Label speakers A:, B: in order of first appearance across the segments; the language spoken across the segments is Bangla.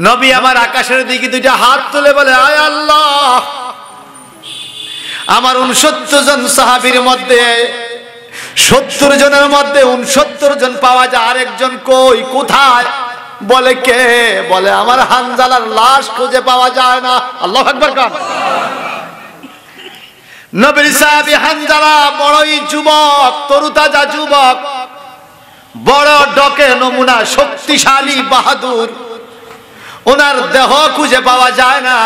A: নবী আমার আকাশের দিকে দুইটা হাত তুলে বলে, আয় আল্লাহ, আমার 69 জন সাহাবীর মধ্যে 70 জনের মধ্যে 69 জন পাওয়া যায়, আরেকজন কই, কোথায়? বলে কে? বলে আমার হানজালার লাশ খুঁজে পাওয়া যায় না। আল্লাহু আকবার কাম। নবীর সাহাবী হানজালা বড়ই যুবক, তরুতাজা যুবক, বড় ডকে নমুনা, শক্তিশালী, বাহাদুর। ওনার দেহ খুঁজে পাওয়া যায় না।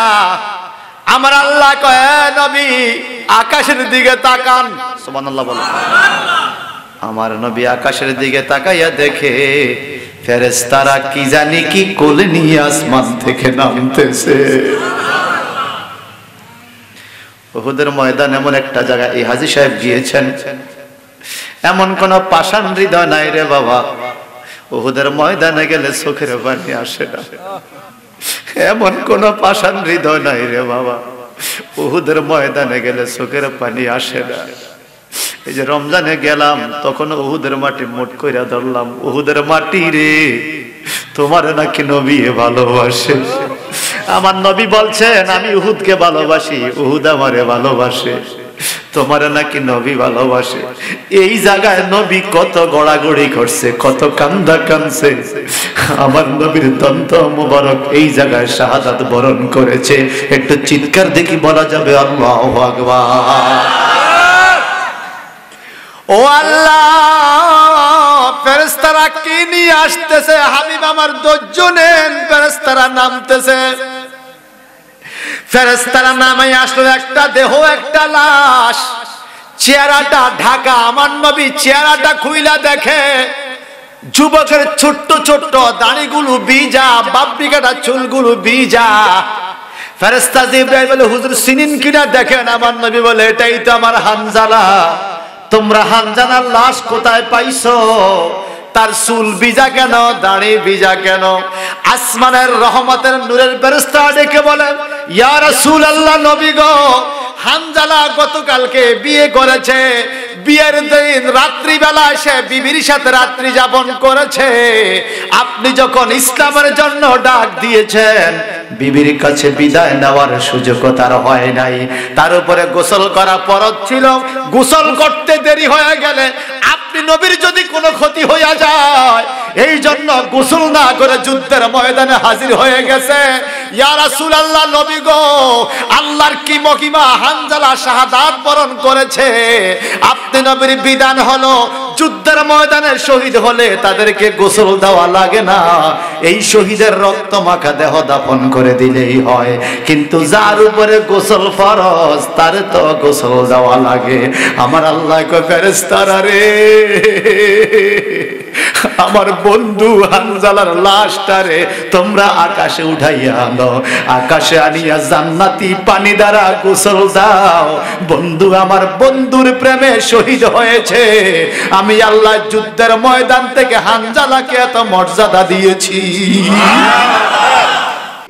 A: আমার আল্লাহ কয়, নবী আকাশের দিকে তাকান। সুবহানাল্লাহ বলেন। আমার নবী আকাশের দিকে তাকাইয়া দেখে ফেরেশতারা কি জানি কি কোলে নিয়ে আসমান থেকে নামতেছে। উহুদের ময়দান এমন একটা জায়গা, এই হাজী সাহেব গিয়েছেন, এমন কোন পাষাণ হৃদয় নাই রে বাবা, উহুদের ময়দানে গেলে চোখের পানি আসে না। এমন কোন পাষাণ হৃদয় নাই রে বাবা, উহুদের ময়দানে গেলে চোখের পানি আসে না। এই যে রমজানে গেলাম, তখন উহুদের মাটি মোট কইরা ধরলাম, উহুদের মাটি রে, তোমার নাকি নবী ভালোবাসে। আমার নবী বলছেন, আমি উহুদকে ভালোবাসি, উহুদ আমারে ভালোবাসে, তোমার নাকি নবী ভালোবাসে। এই জায়গায় নবী কত গড়াগড়ি করছে, কত কান্দা কানছে। আমার নবীর দন্ত মুবারক এই জায়গায় শাহাদাত বরণ করেছে। একটু চিৎকার দেখি বলা যাবে আল্লাহু আকবার। ও আল্লাহ, ফেরেশতারা কি নিয়ে আসতেছে? হাবিব আমার ধৈর্য নেন, ফেরেশতারা নামতেছে। ফেরেশতারা নামে আসলো, একটা দেহ, একটা লাশ, চেহারাটা ঢাকা। আমার নবী চেহারাটা খুইলা দেখে, যুবকের ছোট্ট ছোট্ট দাড়িগুলো ভিজা, বাবরি কাটা চুলগুলো ভিজা। ফেরেশতা জিবরাইল বলে, হুজুর চিনেন কিনা দেখেন। আমার নবী বলে, এটাই তো আমার হানজালা। তোমরা হানজালার লাশ কোথায় পাইছো? তার চুল ভিজা কেন, দাড়ি ভিজা কেন? আসমানের রহমতের নূরের ফেরেশতা ডেকে বলে, ইয়া রাসূলুল্লাহ, নবী গো, হানজালা গতকালকে বিয়ে করেছে। বিয়ের দিন রাত্রি বেলায় সে বিবির সাথে রাত্রি যাপন করেছে। আপনি যখন ইসলামের জন্য ডাক দিয়েছেন, বিবির কাছে বিদায় নেওয়ার সুযোগ তার হয় নাই। তার উপরে গোসল করা ফরজ ছিল, গোসল করতে দেরি হয়ে গেলে আপনি নবীর যদি কোনো ক্ষতি হইয়া যায়, এই জন্য গোসল না করে যুদ্ধের ময়দানে হাজির হয়ে গেছে। ইয়া রাসূলুল্লাহ, নবী গো, আল্লাহর কি মহিমা, হানজালা শাহাদাত বরণ করেছে। আপনি নবীর বিধান হলো, যুদ্ধের ময়দানে শহীদ হলে তাদেরকে গোসল দেওয়া লাগে না, এই শহীদের রক্ত মাখা দেহ দাফন করে দিলেই হয়। কিন্তু যার উপরে গোসল ফরজ, তার তো গোসল দেওয়া লাগে। আমার আল্লাহ কয়, ফেরেশতারা রে, আমার বন্ধু হানজালার লাশটারে তোমরা আকাশে উঠাইয়া আনো, আকাশে আনিয়া জান্নাতি পানি দ্বারা গোসল দাও। বন্ধু আমার বন্ধুর প্রেমে শহীদ হয়েছে। আমি আল্লাহ যুদ্ধের ময়দান থেকে হানজালাকে এত মর্যাদা দিয়েছি।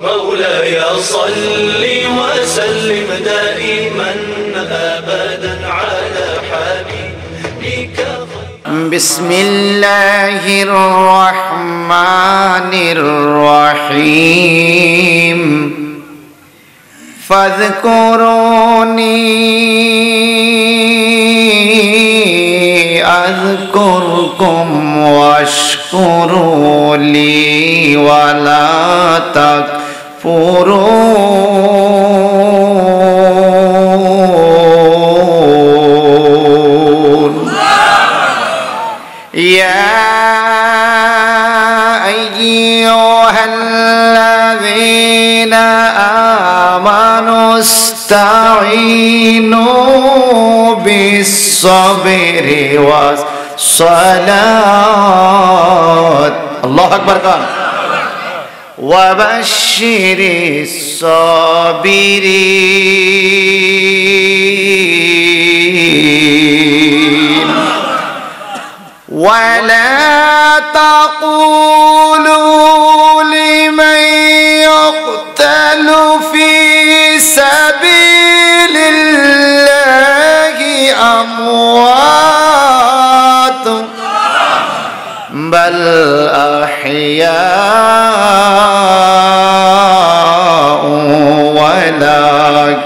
B: مولاي صل وسلم دائما أبدا على حبيبك.
A: بسم الله الرحمن الرحيم. فاذكروني أذكركم واشكروا لي ولا تكفرون. يا أيها الذين آمنوا استعينوا بالصبر والصلاة. الله أكبر. قال وبشر الصابرين. ولا تقولوا لمن يقتل في سبيل الله أموات بل أحياء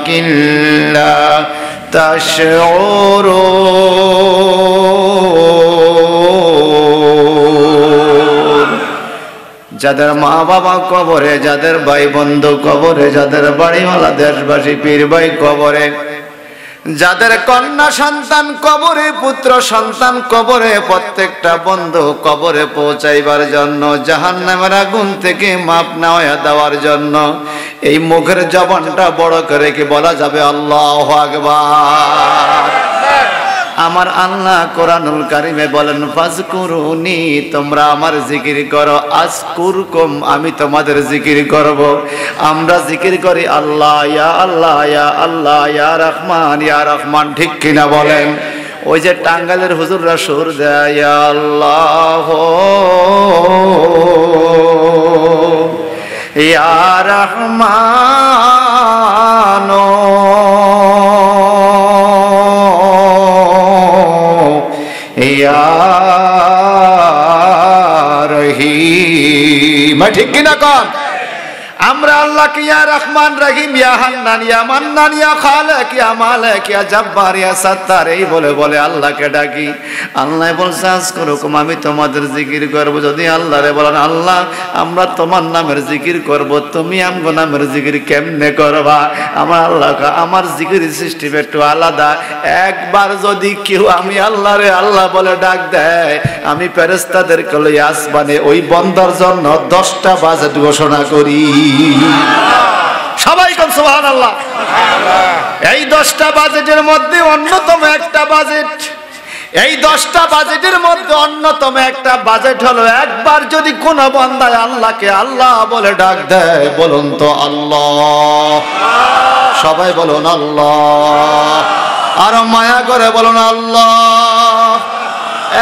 A: ولكن لا تشعرون যাদের মা বাবা কবরে, যাদের ভাই বন্ধু কবরে, যাদের বাড়িওয়ালা দেশবাসী পীর ভাই কবরে, যাদের কন্যা সন্তান কবরে, পুত্র সন্তান কবরে, প্রত্যেকটা বন্ধু কবরে পৌঁছাইবার জন্য, জাহান্নামের আগুন থেকে মাপ নেওয়া দেওয়ার জন্য এই মুখের জবানটা বড় করে কি বলা যাবে আল্লাহু আকবার। আমার আল্লাহ কোরআনুল কারিমে বলেন ফাজকুরুনি, তোমরা আমার জিকির করো, আযকুরকুম, আমি তোমাদের জিকির করব। আমরা জিকির করি আল্লাহ ইয়া আল্লাহ ইয়া আল্লাহ ইয়া রহমান ইয়া রহমান, ঠিক কিনা বলেন? ওই যে টাঙ্গাইলের হুজুররা সুর দেয় ইয়া আল্লাহ ইয়া রহমান ইয়া রহিম, ঠিক কিনা কন? আমরা আল্লাহকে ইয়া রহমান রহিম ইয়া হান্নান ইয়া মান্নান ইয়া খালিক ইয়া মালিক ইয়া জব্বার ইয়া সত্তার এই বলে বলে আল্লাহকে ডাকি। আল্লাহ বলছে আযকুরুকুম, আমি তোমাদের জিকির করব। যদি আল্লাহরে বলেন আল্লাহ আমরা তোমার নামের জিকির করব, তুমি আমগো নামের জিকির কেমনে করবা? আমার আল্লাহ আমার জিকির সিস্টেম একটু আলাদা। একবার যদি কেউ আমি আল্লাহরে আল্লাহ বলে ডাক দেয়, আমি ফেরেশতাদেরকে লইয়া আসমানে ওই বান্দার জন্য 10টা বাজেট ঘোষণা করি। সবাই কোন সুবহানাল্লাহ। এই 10টা বাজেটের মধ্যে অন্যতম একটা বাজেট, এই 10টা বাজেটের মধ্যে অন্যতম একটা বাজেট হলো একবার যদি কোন বান্দা আল্লাহকে আল্লাহ বলে ডাক দেয়, বলুন তো আল্লাহ, সবাই বলুন আল্লাহ, আর মায়া করে বলুন আল্লাহ।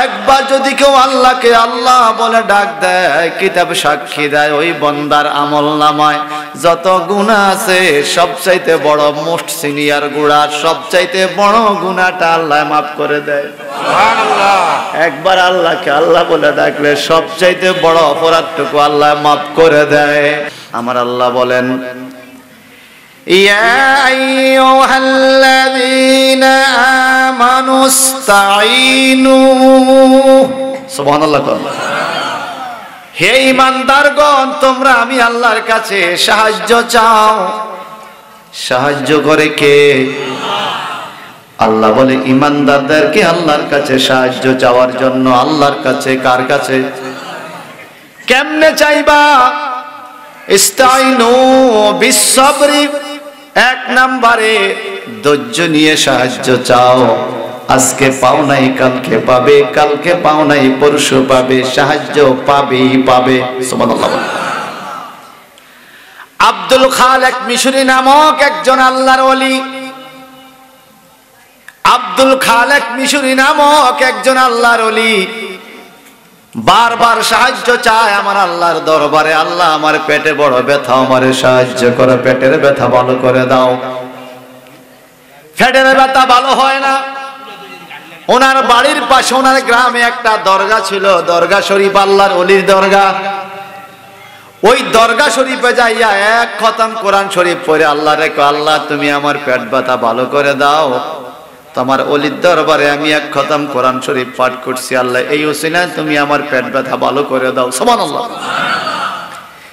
A: একবার যদি কেউ আল্লাহকে আল্লাহ বলে ডাক দেয়, কিতাব সাক্ষী দেয় ওই বান্দার আমলনামায় যত গুনাহ আছে সবচাইতে বড় মোস্ট সিনিয়র গুনাহ, সবচাইতে বড় গুনাহটা আল্লাহ মাফ করে দেয়। সুবহানাল্লাহ। একবার আল্লাহকে আল্লাহ বলে ডাকলে সবচাইতে বড় অপরাধটুকু আল্লাহ মাফ করে দেয়। আমার আল্লাহ বলেন ইয়া আইয়ুহাল্লাযীনা আমানুস্তাঈনু, সুবহানাল্লাহ। হে ঈমানদারগণ, তোমরা আমি আল্লাহর কাছে সাহায্য চাও। সাহায্য করে কে? আল্লাহ বলে ঈমানদারদেরকে আল্লাহর কাছে সাহায্য চাওয়ার জন্য। আল্লাহর কাছে কার কাছে? কেমনে চাইবা? ইস্তাইনু বিসসবরি, এক নম্বরে ধৈর্য নিয়ে সাহায্য চাও। আজকে পাও নাই কালকে পাবে, কালকে পাও নাই পরশু পাবে, সাহায্য পাবেই পাবে। সুবহানাল্লাহ। আব্দুল খালেক মিশরি নামক একজন আল্লাহর ওলি, আব্দুল খালেক মিশরি নামক একজন আল্লাহর ওলি বারবার সাহায্য চায় আমার আল্লাহর দরবারে। আল্লাহ আমার পেটে বড় ব্যথা, আমারে সাহায্য করো, পেটের ব্যথা ভালো করে দাও। পেটের ব্যথা ভালো হয় না। ওনার বাড়ির পাশে ওনার গ্রামে একটা দরগা ছিল, দরগা শরীফ, আল্লাহর ওলির দরগা। ওই দরগা শরীফে যাইয়া এক খতম কোরআন শরীফ পড়ে আল্লাহ রেখো, আল্লাহ তুমি আমার পেট ব্যথা ভালো করে দাও। তোমার ওলির দরবারে আমি এক খতম কোরআন শরীফ পাঠ করছি, আল্লাহ এই ওসিলায় তুমি আমার পেট ব্যথা ভালো করে দাও। সুবহানাল্লাহ।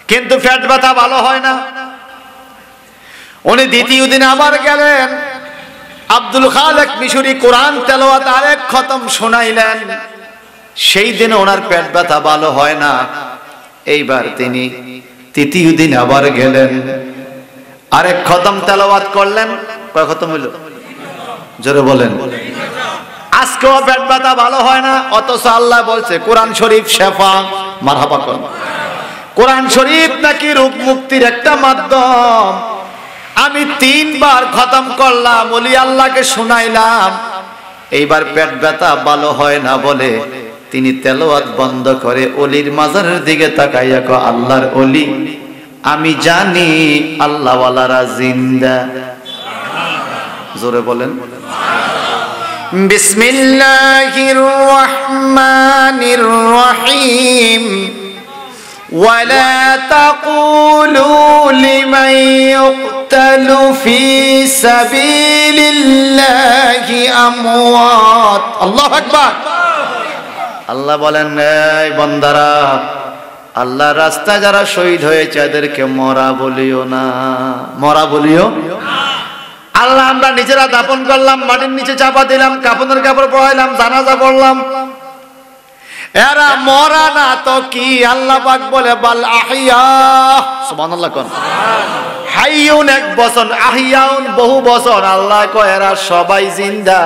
A: কিন্তু পেট ব্যথা ভালো হয় না। উনি দ্বিতীয় দিন আবার গেলেন, আব্দুল খালেক মিশরি কোরআন তেলাওয়াত আরেক খতম শোনাইলেন। সেই দিন ওনার পেট ব্যথা ভালো হয় না। এইবার তিনি তৃতীয় দিন আবার গেলেন, আরেক খতম তেলাওয়াত করলেন। কয় খতম হইল? জোরে বলেন। আজকেও পেট ব্যথা ভালো হয় না, অথচ আল্লাহ বলছে কোরআন শরীফ শেফা। মারহাবা কর। কোরআন শরীফ নাকি রোগ মুক্তির একটা মাধ্যম। আমি 3 বার খতম করলাম, ওলি আল্লাহকে শুনাইলাম, এইবার পেট ব্যথা ভালো হয় না বলে তিনি তেলাওয়াত বন্ধ করে ওলির মাজারের দিকে তাকাইয়া কয়, আল্লাহর ওলি, আমি জানি আল্লাহ ওয়ালারা জিন্দা। জোরে বলেন। বিসমিল্লাহির রহমানির রহিম। ওয়ালা তাকুলু লিমান يقتل في سبيل الله أموات الله أكبر আল্লাহ বলেন এই বান্দারা আল্লাহর রাস্তায় যারা শহীদ হয়েছে এদেরকে মরা বলিও না মরা বলিও আল্লাহ আমরা নিজেরা দাফন করলাম মাটির নিচে চাপা দিলাম কাফনের কাপড় পরাইলাম জানাজা পড়লাম এরা মরা না তো কি আল্লাহ পাক বলে বাল আহিয়া সুবহানাল্লাহ কোন হাইয়ুন এক বছর আহিয়াউন বহু বছর আল্লাহ কয় এরা সবাই জিন্দা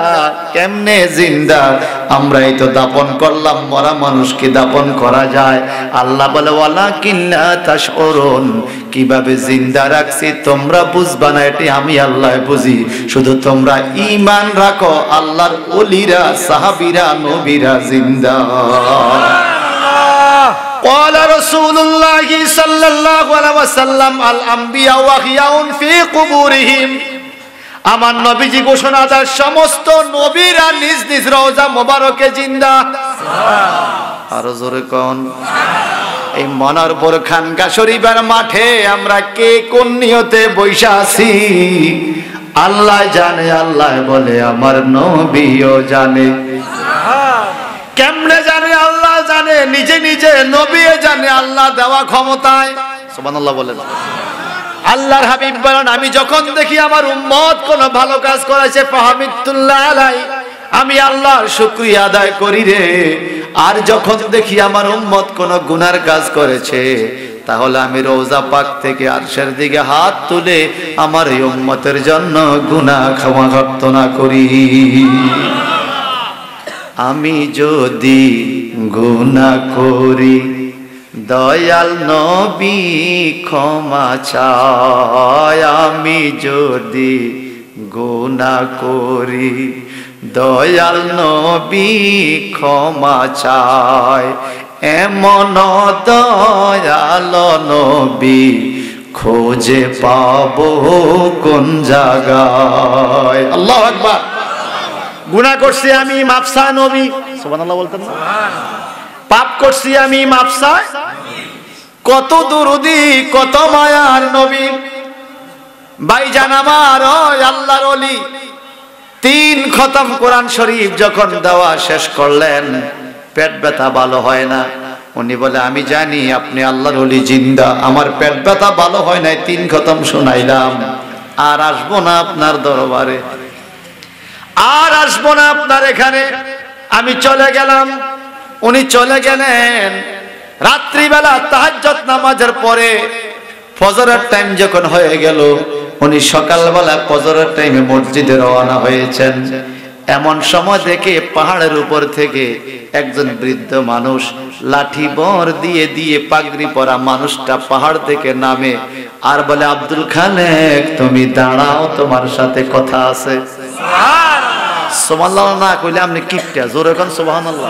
A: কেমনে জিন্দা আমরাই তো দাফন করলাম মরা মানুষকে দাফন করা যায় আল্লাহ বলে ওয়ালাকিন লা তাশউরুন কিভাবে জিন্দা রাখছি তোমরা বুঝবা না এটি আমি আল্লাহ বুঝি শুধু তোমরা ঈমান রাখো আল্লাহর ওলিরা সাহাবীরা নবীরা জিন্দা قال رسول الله صلى الله عليه وسلم الانبياء واحياء في قبورهم আমার নবীজি ঘোষণা দেন সমস্ত নবীরা নিজ নিজ রওজা মোবারকে জিন্দা সুবহানাল্লাহ আর জোরে কোন এই মনারপুর খানকা শরীফের মাঠে আমরা কে কোন নিয়তে বৈশা আছি আল্লাহ জানে আল্লাহ বলে আমার নবীও জানে কেমনে জানে আল্লাহ জানে নিজে নিজে নবী জানে আল্লাহ দেওয়া ক্ষমতায় সুবহানাল্লাহ বলেন আল্লাহর হাবিব বলেন আমি যখন দেখি আমার উম্মত কোন ভালো কাজ করেছে ফাহামিদুল্লাহ আলাই আমি আল্লাহর শুকরিয়া আদায় করি রে আর যখন দেখি আমার উম্মত কোন গুনার কাজ করেছে তাহলে আমি রওজা পাক থেকে আরশের দিকে হাত তুলে আমার এই উম্মতের জন্য গুনাহ ক্ষমা প্রার্থনা করি আমি যদি গুনাহ করি দয়াল নবী ক্ষমা চায় আমি যদি গুনাহ করি দয়াল নবী ক্ষমা চায় এমন দয়াল নবী খোঁজে পাবো কোন জায়গায় আল্লাহু আকবার গুনাহ করছি আমি মাফসা নবী সুবহানাল্লাহ বলতেন না পাপ করছি আমি মাফসা কত দুরুদি কত মায়ার নবী ভাইজান আমার ওই আল্লাহর ওলি 3 খতম কোরআন শরীফ যখন দেওয়া শেষ করলেন পেট ব্যথা ভালো হয় না উনি বলে আমি জানি আপনি আল্লাহর ওলি জিন্দা আমার পেট ব্যথা ভালো হয় নাই 3 খতম শুনাইলাম আর আসবো না আপনার দরবারে আর আসবো না আপনার এখানে আমি চলে গেলাম উনি চলে গেলেন রাত্রিবেলা তাহাজ্জুদ নামাজের পরে ফজরের টাইম যখন হয়ে গেল উনি সকালবেলা ফজরের টাইমে মসজিদে রওনা হয়েছেন এমন সময় দেখে পাহাড়ের উপর থেকে একজন বৃদ্ধ মানুষ লাঠি বর দিয়ে দিয়ে পাগড়ি পরা মানুষটা পাহাড় থেকে নামে আর বলে আব্দুল খালেক তুমি দাঁড়াও তোমার সাথে কথা আছে সুবহানাল্লাহ না কইলে আপনি কিপটা জোরে কোন সুবহানাল্লাহ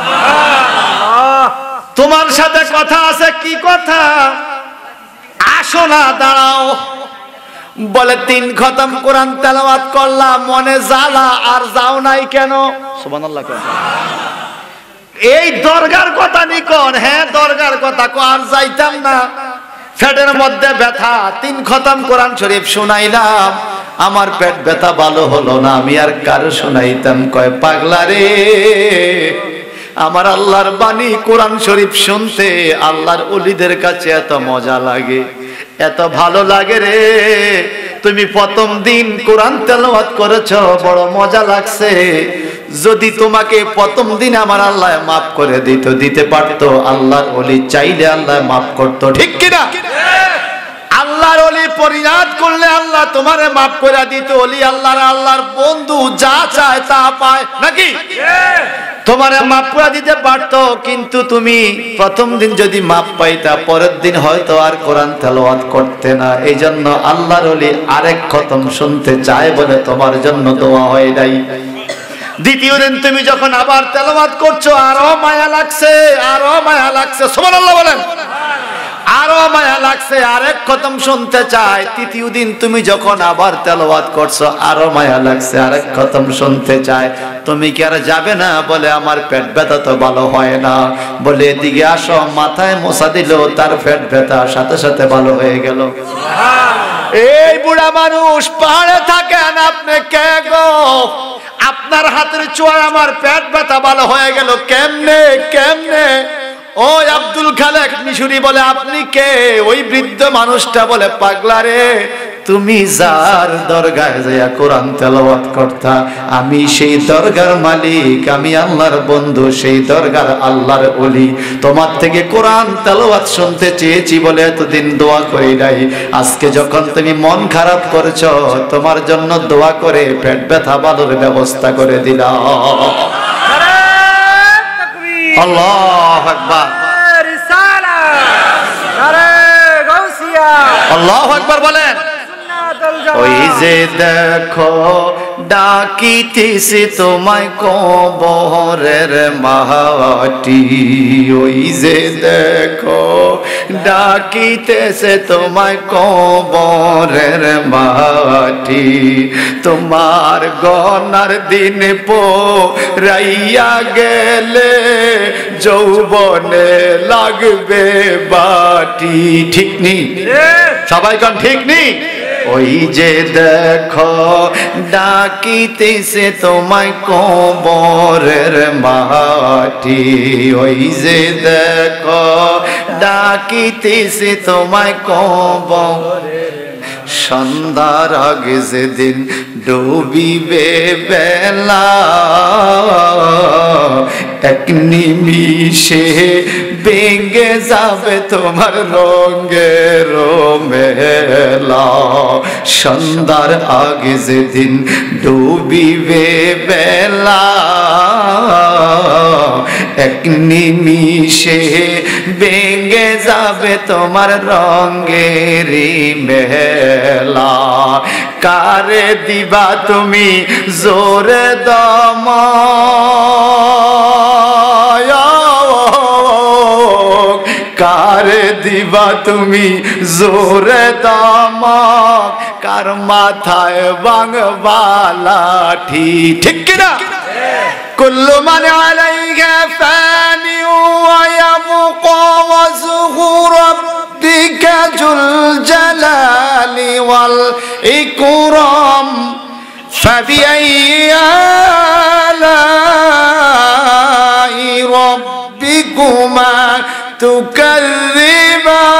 A: তোমার সাথে কথা আছে কি কথা আসো না দাঁড়াও বলে 3 খতম কোরআন তেলাওয়াত করলাম মনে জ্বালা আর যাও নাই কেন সুবহানাল্লাহ এই দরগার কথা নিকন হ্যাঁ দরগার কথা কো আর যাইতাম না পেটের মধ্যে ব্যথা 3 খতম কোরআন শরীফ শুনাইলাম আমার পেট ব্যথা ভালো হলো না আমি আর কার শুনাইতাম কয় পাগলা রে আমার আল্লাহর বাণী কোরআন শরীফ শুনতে আল্লাহর ওলিদের কাছে এত মজা লাগে এত ভালো লাগে রে তুমি প্রথম দিন কোরআন তেলাওয়াত করেছো বড় মজা লাগছে যদি তোমাকে প্রথম দিন আমার আল্লাহ maaf করে দিতে পারতো আল্লাহর ওলি চাইলে আল্লাহ maaf করতো ঠিক কি না আল্লাহর ওলি পরিণাত করলে আল্লাহ তোমারে maaf করে দিত ওলি আল্লাহর বন্ধু যা চায় তা পায় নাকি তোমারে maaf করে দিতে পারতো কিন্তু তুমি প্রথম দিন যদি maaf পাইতা পরের দিন হয়তো আর কোরআন তেলাওয়াত করতে না এইজন্য আল্লাহর ওলি আরেক খতম শুনতে চায় বলে তোমার জন্য দোয়া হয় নাই দ্বিতীয় দিন তুমি যখন আবার তেলাওয়াত করছো আরো মায়া লাগছে সুবহানাল্লাহ বলেন আরো মায়া লাগছে আরেক খতম শুনতে চায় তৃতীয় দিন তুমি যখন আবার তেলাওয়াত করছো আরো মায়া লাগছে আরেক খতম শুনতে চায় তুমি কি আর যাবে না বলে আমার পেট ব্যথা তো ভালো হয় না বলে এদিকে আসো মাথায় মোছা দিল তার পেট ব্যথা সাথে সাথে ভালো হয়ে গেল সুবহানাল্লাহ এই বুড়া মানুষ পাহাড়ে থাকেন, আপনি কে গো? আপনার হাতের ছোঁয়ায় আমার পেট ব্যথা ভালো হয়ে গেল কেমনে কেমনে? ওই আব্দুল খালেক মিশরি বলে, আপনি কে? ওই বৃদ্ধ মানুষটা বলে, পাগলা রে, তুমি যার দরগায় যাইয়া কোরআন তেলাওয়াত করতা, আমি সেই দরগার মালিক, আমি আল্লাহর বন্ধু, সেই দরগার আল্লাহর ওলি। তোমার থেকে কোরআন তেলাওয়াত শুনতে চেয়েছি বলে এতদিন দোয়া করি নাই। আজকে যখন তুমি মন খারাপ করছো, তোমার জন্য দোয়া করে পেট ব্যথা ভালোর ব্যবস্থা করে দিলাম। আল্লাহু আকবার, আল্লাহু আকবার বলেন। ওই যে দেখো ডাকিতেছে তোমায় কবরের মাটি, ওই যে দেখো ডাকিতেছে তোমায় কবরের মাটি, তোমার গনার দিন পোরাইয়া গেলে যৌবনে লাগবে বাটি। ঠিক নি সবাই কোন ঠিক নি? ওই যে দেখো ডাকিতেছে তোমায় কবরের মাটি, ওই যে দেখো ডাকিতেছে তোমায় কবরের। সন্ধ্যার আগে যেদিন ডুবিবে বেলা, এক নিমিষে ভেঙে যাবে তোমার রঙের মেলা। সন্ধ্যার আগে যেদিন ডুবিবে বেলা, এক নিমিষে ভেঙে যাবে তোমার রঙের মেলা। কারে দিবা তুমি জোরে দম, কারে দিবা তুমি জোরে দম, কার মাথায় বাংবা লাঠি। ঠিক কিনা? কুল্লু মান আলাইহা ফানি ওয়া ইয়াবকা ওয়াজহু রাব্বিকা যুল জালালি ওয়াল ইকরাম, ফাবিআইয়ি আলাই রাব্বিকুমা তুকাজ্জিবান।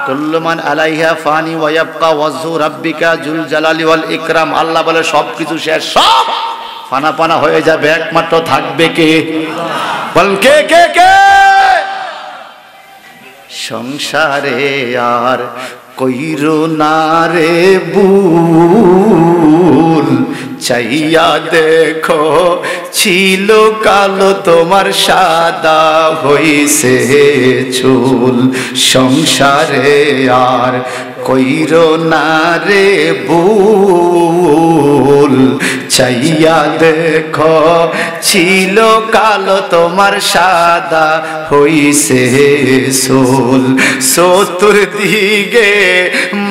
A: কুল্লু মান আলাইহা ফানি ওয়া ইয়াবকা ওয়াজহু রাব্বিকা যুল জালালি ওয়াল ইকরাম। আল্লাহ বলে সবকিছু শেষ, সব ফানা ফানা হয়ে যাবে, একমাত্র থাকবে কে? বলেন কে কে কে? সংসারে আর কইরো না রে ভুল, চাইয়া দেখো ছিল কালো তোমার সাদা হইছে চুল। সংসারে আর কইরো না রে ভুল, চাইয়া দেখো ছিল কালো তোমার সাদা হইছে চুল। চতুর্দিকে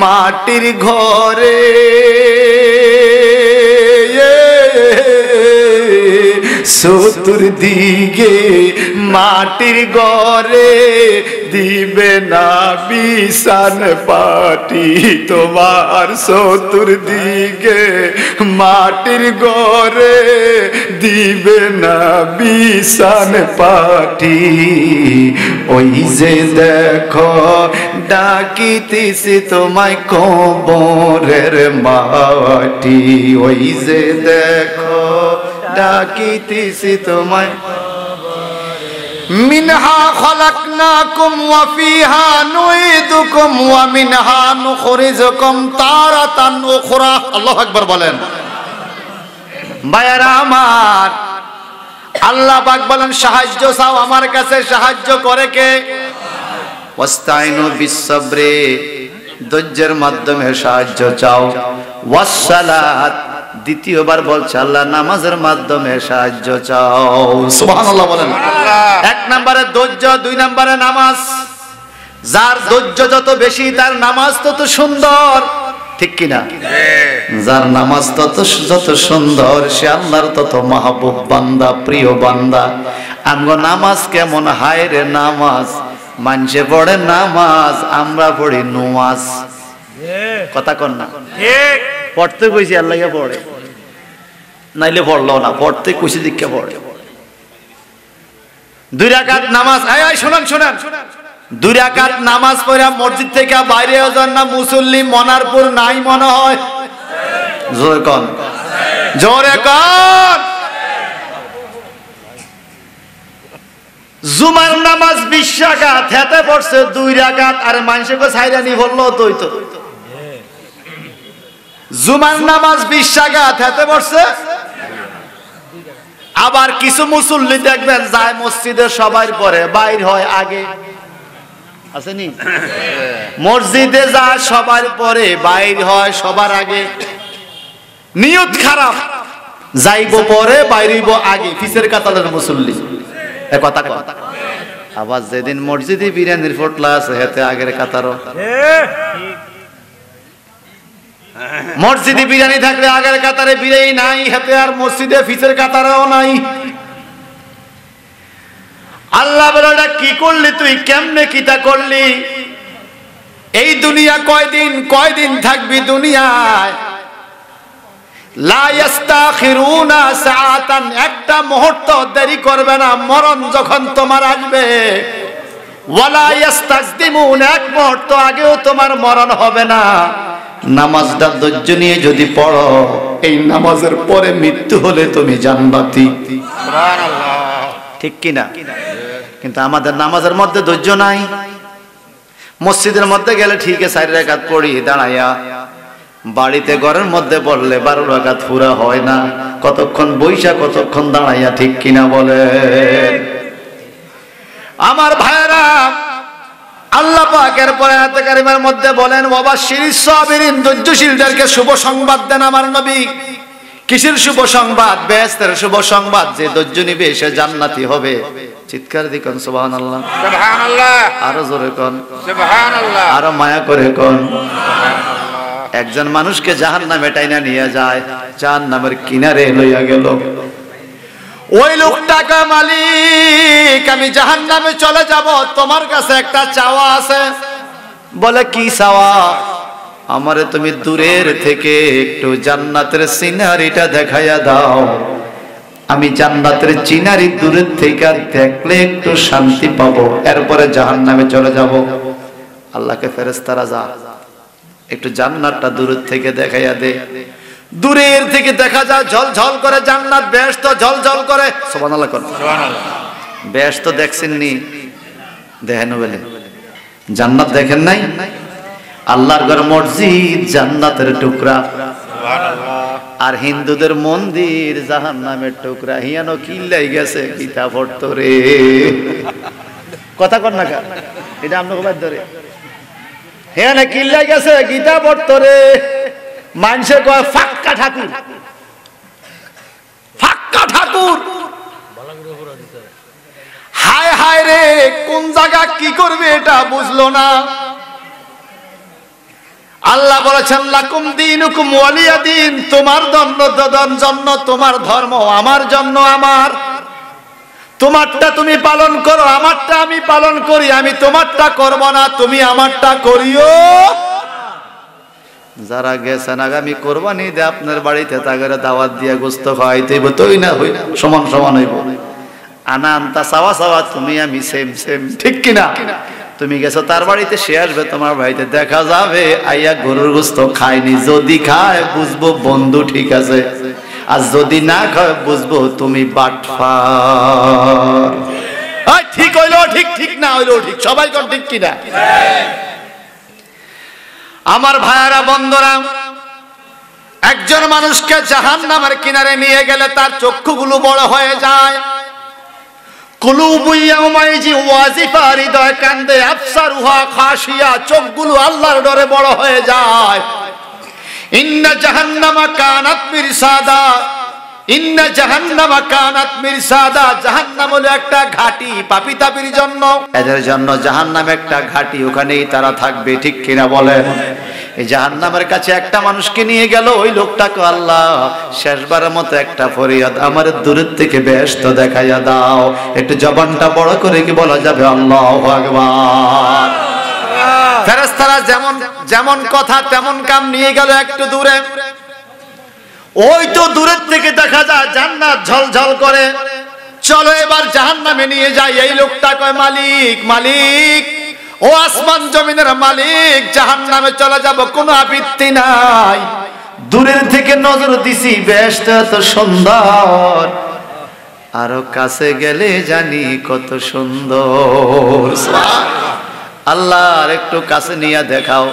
A: মাটির ঘরে চতুর্দিকে মাটির ঘরে দিবে না বিছান পাটি তোমার। চতুর্দিকে মাটির ঘরে দিবে না বিছান পাটি। ওই যে দেখো ডাকিতেছি তোমায় কবরের মাটি, ওই যে দেখো ডাকিতেছি তোমায়। মিনহা খলাকনাকুম ওয়া ফিহা নুইদুকুম ওয়া মিনহা নুখরিজুকুম তারাতান উখরা। আল্লাহু আকবার বলেন। ভাইরা আমার, আল্লাহ পাক বলেন সাহায্য চাও আমার কাছে, সাহায্য করে কে? ওয়াস্তাইনু বিসসবরি, ধৈর্যের মাধ্যমে সাহায্য চাও। ওয়াসসালাত, দ্বিতীয়বার বলছে আল্লাহ নামাজের মাধ্যমে সাহায্য চাও। সুবহানাল্লাহ বলেন। এক নম্বরে ধৈর্য, দুই নম্বরে নামাজ। যার ধৈর্য যত বেশি তার নামাজ তত সুন্দর। ঠিক কিনা? যার নামাজ যত সুন্দর সে আল্লাহর তত মাহবুব বান্দা, প্রিয় বান্দা। আমগো নামাজ কেমন হায় রে নামাজ, মানুষে পড়ে নামাজ আমরা পড়ি নমাজ। কথা কন না ঠিক? পড়তে কইছি আল্লাহ পড়ে, নাইলে পড়লো না, পড়তে কইছি দীক্ষা পড়ে। 2 রাকাত নামাজ, এই শুনেন শুনেন, 2 রাকাত নামাজ পড়া মসজিদ থেকে বাইরে যান না মুসল্লি মনারপুর নাই মনে হয়? জোরে কন, জোরে কন। জুমার নামাজ 20 রাকাত, হেতে পড়ছে 2 রাকাত, আর মানুষকে ছাইরানি বললো তুই তো। জুমার নামাজ 20 রাকাত, হেতে পড়ছে। আবার কিছু মুসল্লি দেখবেন যায় মসজিদে সবার পরে, বাইর হয় আগে, আসেনি? মসজিদে যায় সবার পরে, বাইর হয় সবার আগে। নিয়ত খারাপ, যাইব পরে বাইরিব আগে, ফিসের কাতালের মুসল্লি। এ কথা কয়। আবার যেদিন মসজিদে বিরিয়ানির ফটলা আছে হেতে আগের কাতারও। মসজিদে বিরিয়ানি থাকলে আগের কাতারে বিরিয়ানি নাই, হেতে আর মসজিদে ফিসের কাতারেও নাই। আল্লাহ বলে কি করলি তুই, কেমনে কিতা করলি? এই দুনিয়া কয়দিন থাকবি দুনিয়ায়? লা ইস্তাখিরুনা সাআতান, একটা মুহূর্ত দেরি করবে না মরণ যখন তোমার আসবে। ওয়ালা ইস্তাকদিমুন, এক মুহূর্ত আগেও তোমার মরণ হবে না। নামাজটা ধৈর্য নিয়ে যদি পড়ো, এই নামাজের পরে মৃত্যু হলে তুমি জান্নাতি। সুবহানাল্লাহ, ঠিক কি না? কিন্তু আমাদের নামাজের মধ্যে ধৈর্য নাই। মসজিদের মধ্যে গেলে ঠিক আছে 4 রাকাত পড়ি দাঁড়াইয়া, বাড়িতে ঘরের মধ্যে পড়লে 12 রাকাত পুরা হয় না। কতক্ষণ বইসা, কতক্ষণ দাঁড়াইয়া, ঠিক কিনা বলে? আমার ভাইরা, আল্লাহ পাকের পরে আয়াতে কারিমার মধ্যে বলেন ওয়াবাশশিরিস সাবিরিন, ধৈর্যশীলদেরকে শুভ সংবাদ দেন আমার নবী। কিসের শুভ সংবাদ? বেহেশতের শুভ সংবাদ। যে ধৈর্য নিবে সে জান্নাতি হবে। চিৎকার দিয়ে কোন সুবহানাল্লাহ, সুবহানাল্লাহ, আরো জোরে কোন সুবহানাল্লাহ, আরো মায়া করে কোন সুবহানাল্লাহ। একজন মানুষকে জাহান্নামে টাইনা নিয়ে যায়, জাহান্নামের কিনারে লইয়া গেল। ওই লোকটাকে, মালিক আমি জাহান্নামে চলে যাব, তোমার কাছে একটা চাওয়া আছে। বলে কি চাওয়া? আমারে তুমি দূরের থেকে একটু জান্নাতের সিনারিটা দেখাইয়া দাও। আমি জান্নাতের সিনারি দূরের থেকে দেখলে একটু শান্তি পাবো, এরপরে জাহান্নামে চলে যাব। আল্লাহকে ফেরেশতারা, যা একটু জান্নাতটা দূরের থেকে দেখাইয়া দে। দূরের থেকে দেখা যায় ঝলঝল করে জান্নাত, বেহেশত ঝলঝল করে। সুবহানাল্লাহ, সুবহানাল্লাহ। বেহেশত দেখছেন নি? দেখেন বলে জান্নাত দেখেন নাই? আল্লাহর ঘর মসজিদ জান্নাতের টুকরা, সুবহানাল্লাহ। আর হিন্দুদের মন্দির জাহান্নামের টুকরা। হিয়ানো কিল্লাই গেছে কিতাব পড়তো রে। কথা কর না কা, এটা আপনাকে বাদ ধরে। হিয়ানো কিল্লাই গেছে গীতা পড়তো রে। মানুষে কয় ফাক্কা ঠাকুর, ফাক্কা ঠাকুর। হায় হায় রে, কোন জায়গা কি করবে এটা বুঝলো না। আল্লাহ বলেছেন লাকুম দীনুকুম ওয়ালিয়া দীন, তোমার জন্য তোমার ধর্ম, আমার জন্য আমার। তোমারটা তুমি পালন করো, আমারটা আমি পালন করি। আমি তোমারটা করব না, তুমি আমারটা করিও। যারা গেছেন আগামী কোরবানি দে আপনার বাড়িতে, তাদের দাওয়াত দিয়ে গোস্ত খাওয়াইতে হইব, তৈ না হই সমান সমান হইব। আনা আনতা চাওয়া চাওয়া, তুমি আমি সেম সেম, ঠিক কিনা? তুমি গেছো তার বাড়িতে, সে আসবে তোমার বাড়িতে, দেখা যাবে আইয়া গরুর গোস্ত খায়নি। যদি খায় বুঝবো বন্ধু ঠিক আছে, আর যদি না খায় বুঝবো তুমি বাটফার। ঠিক হইলো ঠিক, ঠিক না হইলো ঠিক, সবাই কোন ঠিক কিনা? আমার ভাইয়ারা, বন্ধুরা, একজন মানুষকে জাহান্নামের কিনারে নিয়ে গেলে তার চক্ষুগুলো বড় হয়ে যায়। কুলুবু ইয়াউমাইজি ওয়াজিফা, হৃদয় কান্দে, আবসারুহা খাশিয়া, চোখগুলো আল্লাহর ডরে বড় হয়ে যায়। ইন্না জাহান্নামা কানাত মিরসাদা, ইন্না জাহান্নামা কানাত মিরসাদা, জাহান্নাম হলো একটা ঘাঁটি পাপী তাপীর জন্য, এদের জন্য জাহান্নাম একটা ঘাঁটি, ওখানেই তারা থাকবে। ঠিক কিনা বলেন? এই জাহান্নামের কাছে একটা মানুষকে নিয়ে গেল, ওই লোকটাকে আল্লাহ শেষবারের মতো একটা ফরিয়াদ, আমার দূরের থেকে বেহেশত দেখাইয়া দাও। একটু জবানটা বড় করে কি বলা যাবে আল্লাহু আকবার। ফেরেশতারা যেমন যেমন কথা তেমন কাম নিয়ে গেল একটু দূরে। ওই তো দূরের থেকে দেখা যায় জান্নাত ঝলঝল করে, চলো এবার জাহান্নামে নিয়ে যাই। এই লোকটা কয় মালিক মালিক, ও আসমান জমিনের মালিক, জাহান্নামে চলে যাব, কোনো আপত্তি নাই। দূরের থেকে নজর দিছি, বেহেশত এত সুন্দর, আরো কাছে গেলে জানি কত সুন্দর। আল্লাহ আর একটু কাছে নিয়ে দেখাও।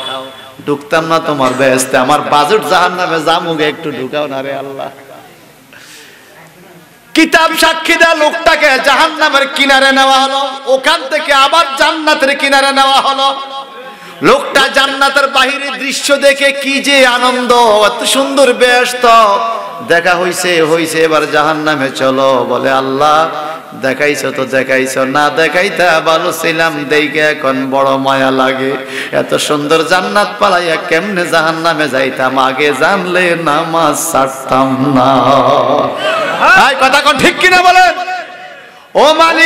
A: ঢুকতাম না তোমার বেহেশতে, আমার বাজেট জাহান্নামে জামুগে, একটু ঢুকাও না রে আল্লাহ। কিতাব সাক্ষী দেয়া লোকটাকে জাহান্নামের কিনারে নেওয়া হলো, ওখান থেকে আবার জান্নাতের কিনারে নেওয়া হলো। লোকটা জান্নাতের বাহিরের দৃশ্য দেখে কি যে আনন্দ, এত সুন্দর বেহেশত দেখা হইছে। এবার জাহান্নামে চলো। বলে আল্লাহ দেখাইছো তো দেখাইছো, না দেখাইতা ভালো ছিলাম, দেখে এখন বড় মায়া লাগে। এত সুন্দর জান্নাত পালাইয়া কেমনে জাহান্নামে যাইতাম, আগে জানলে নামাজ ছাড়তাম না। কথা কোন ঠিক কিনা বলেন? ও মালিক,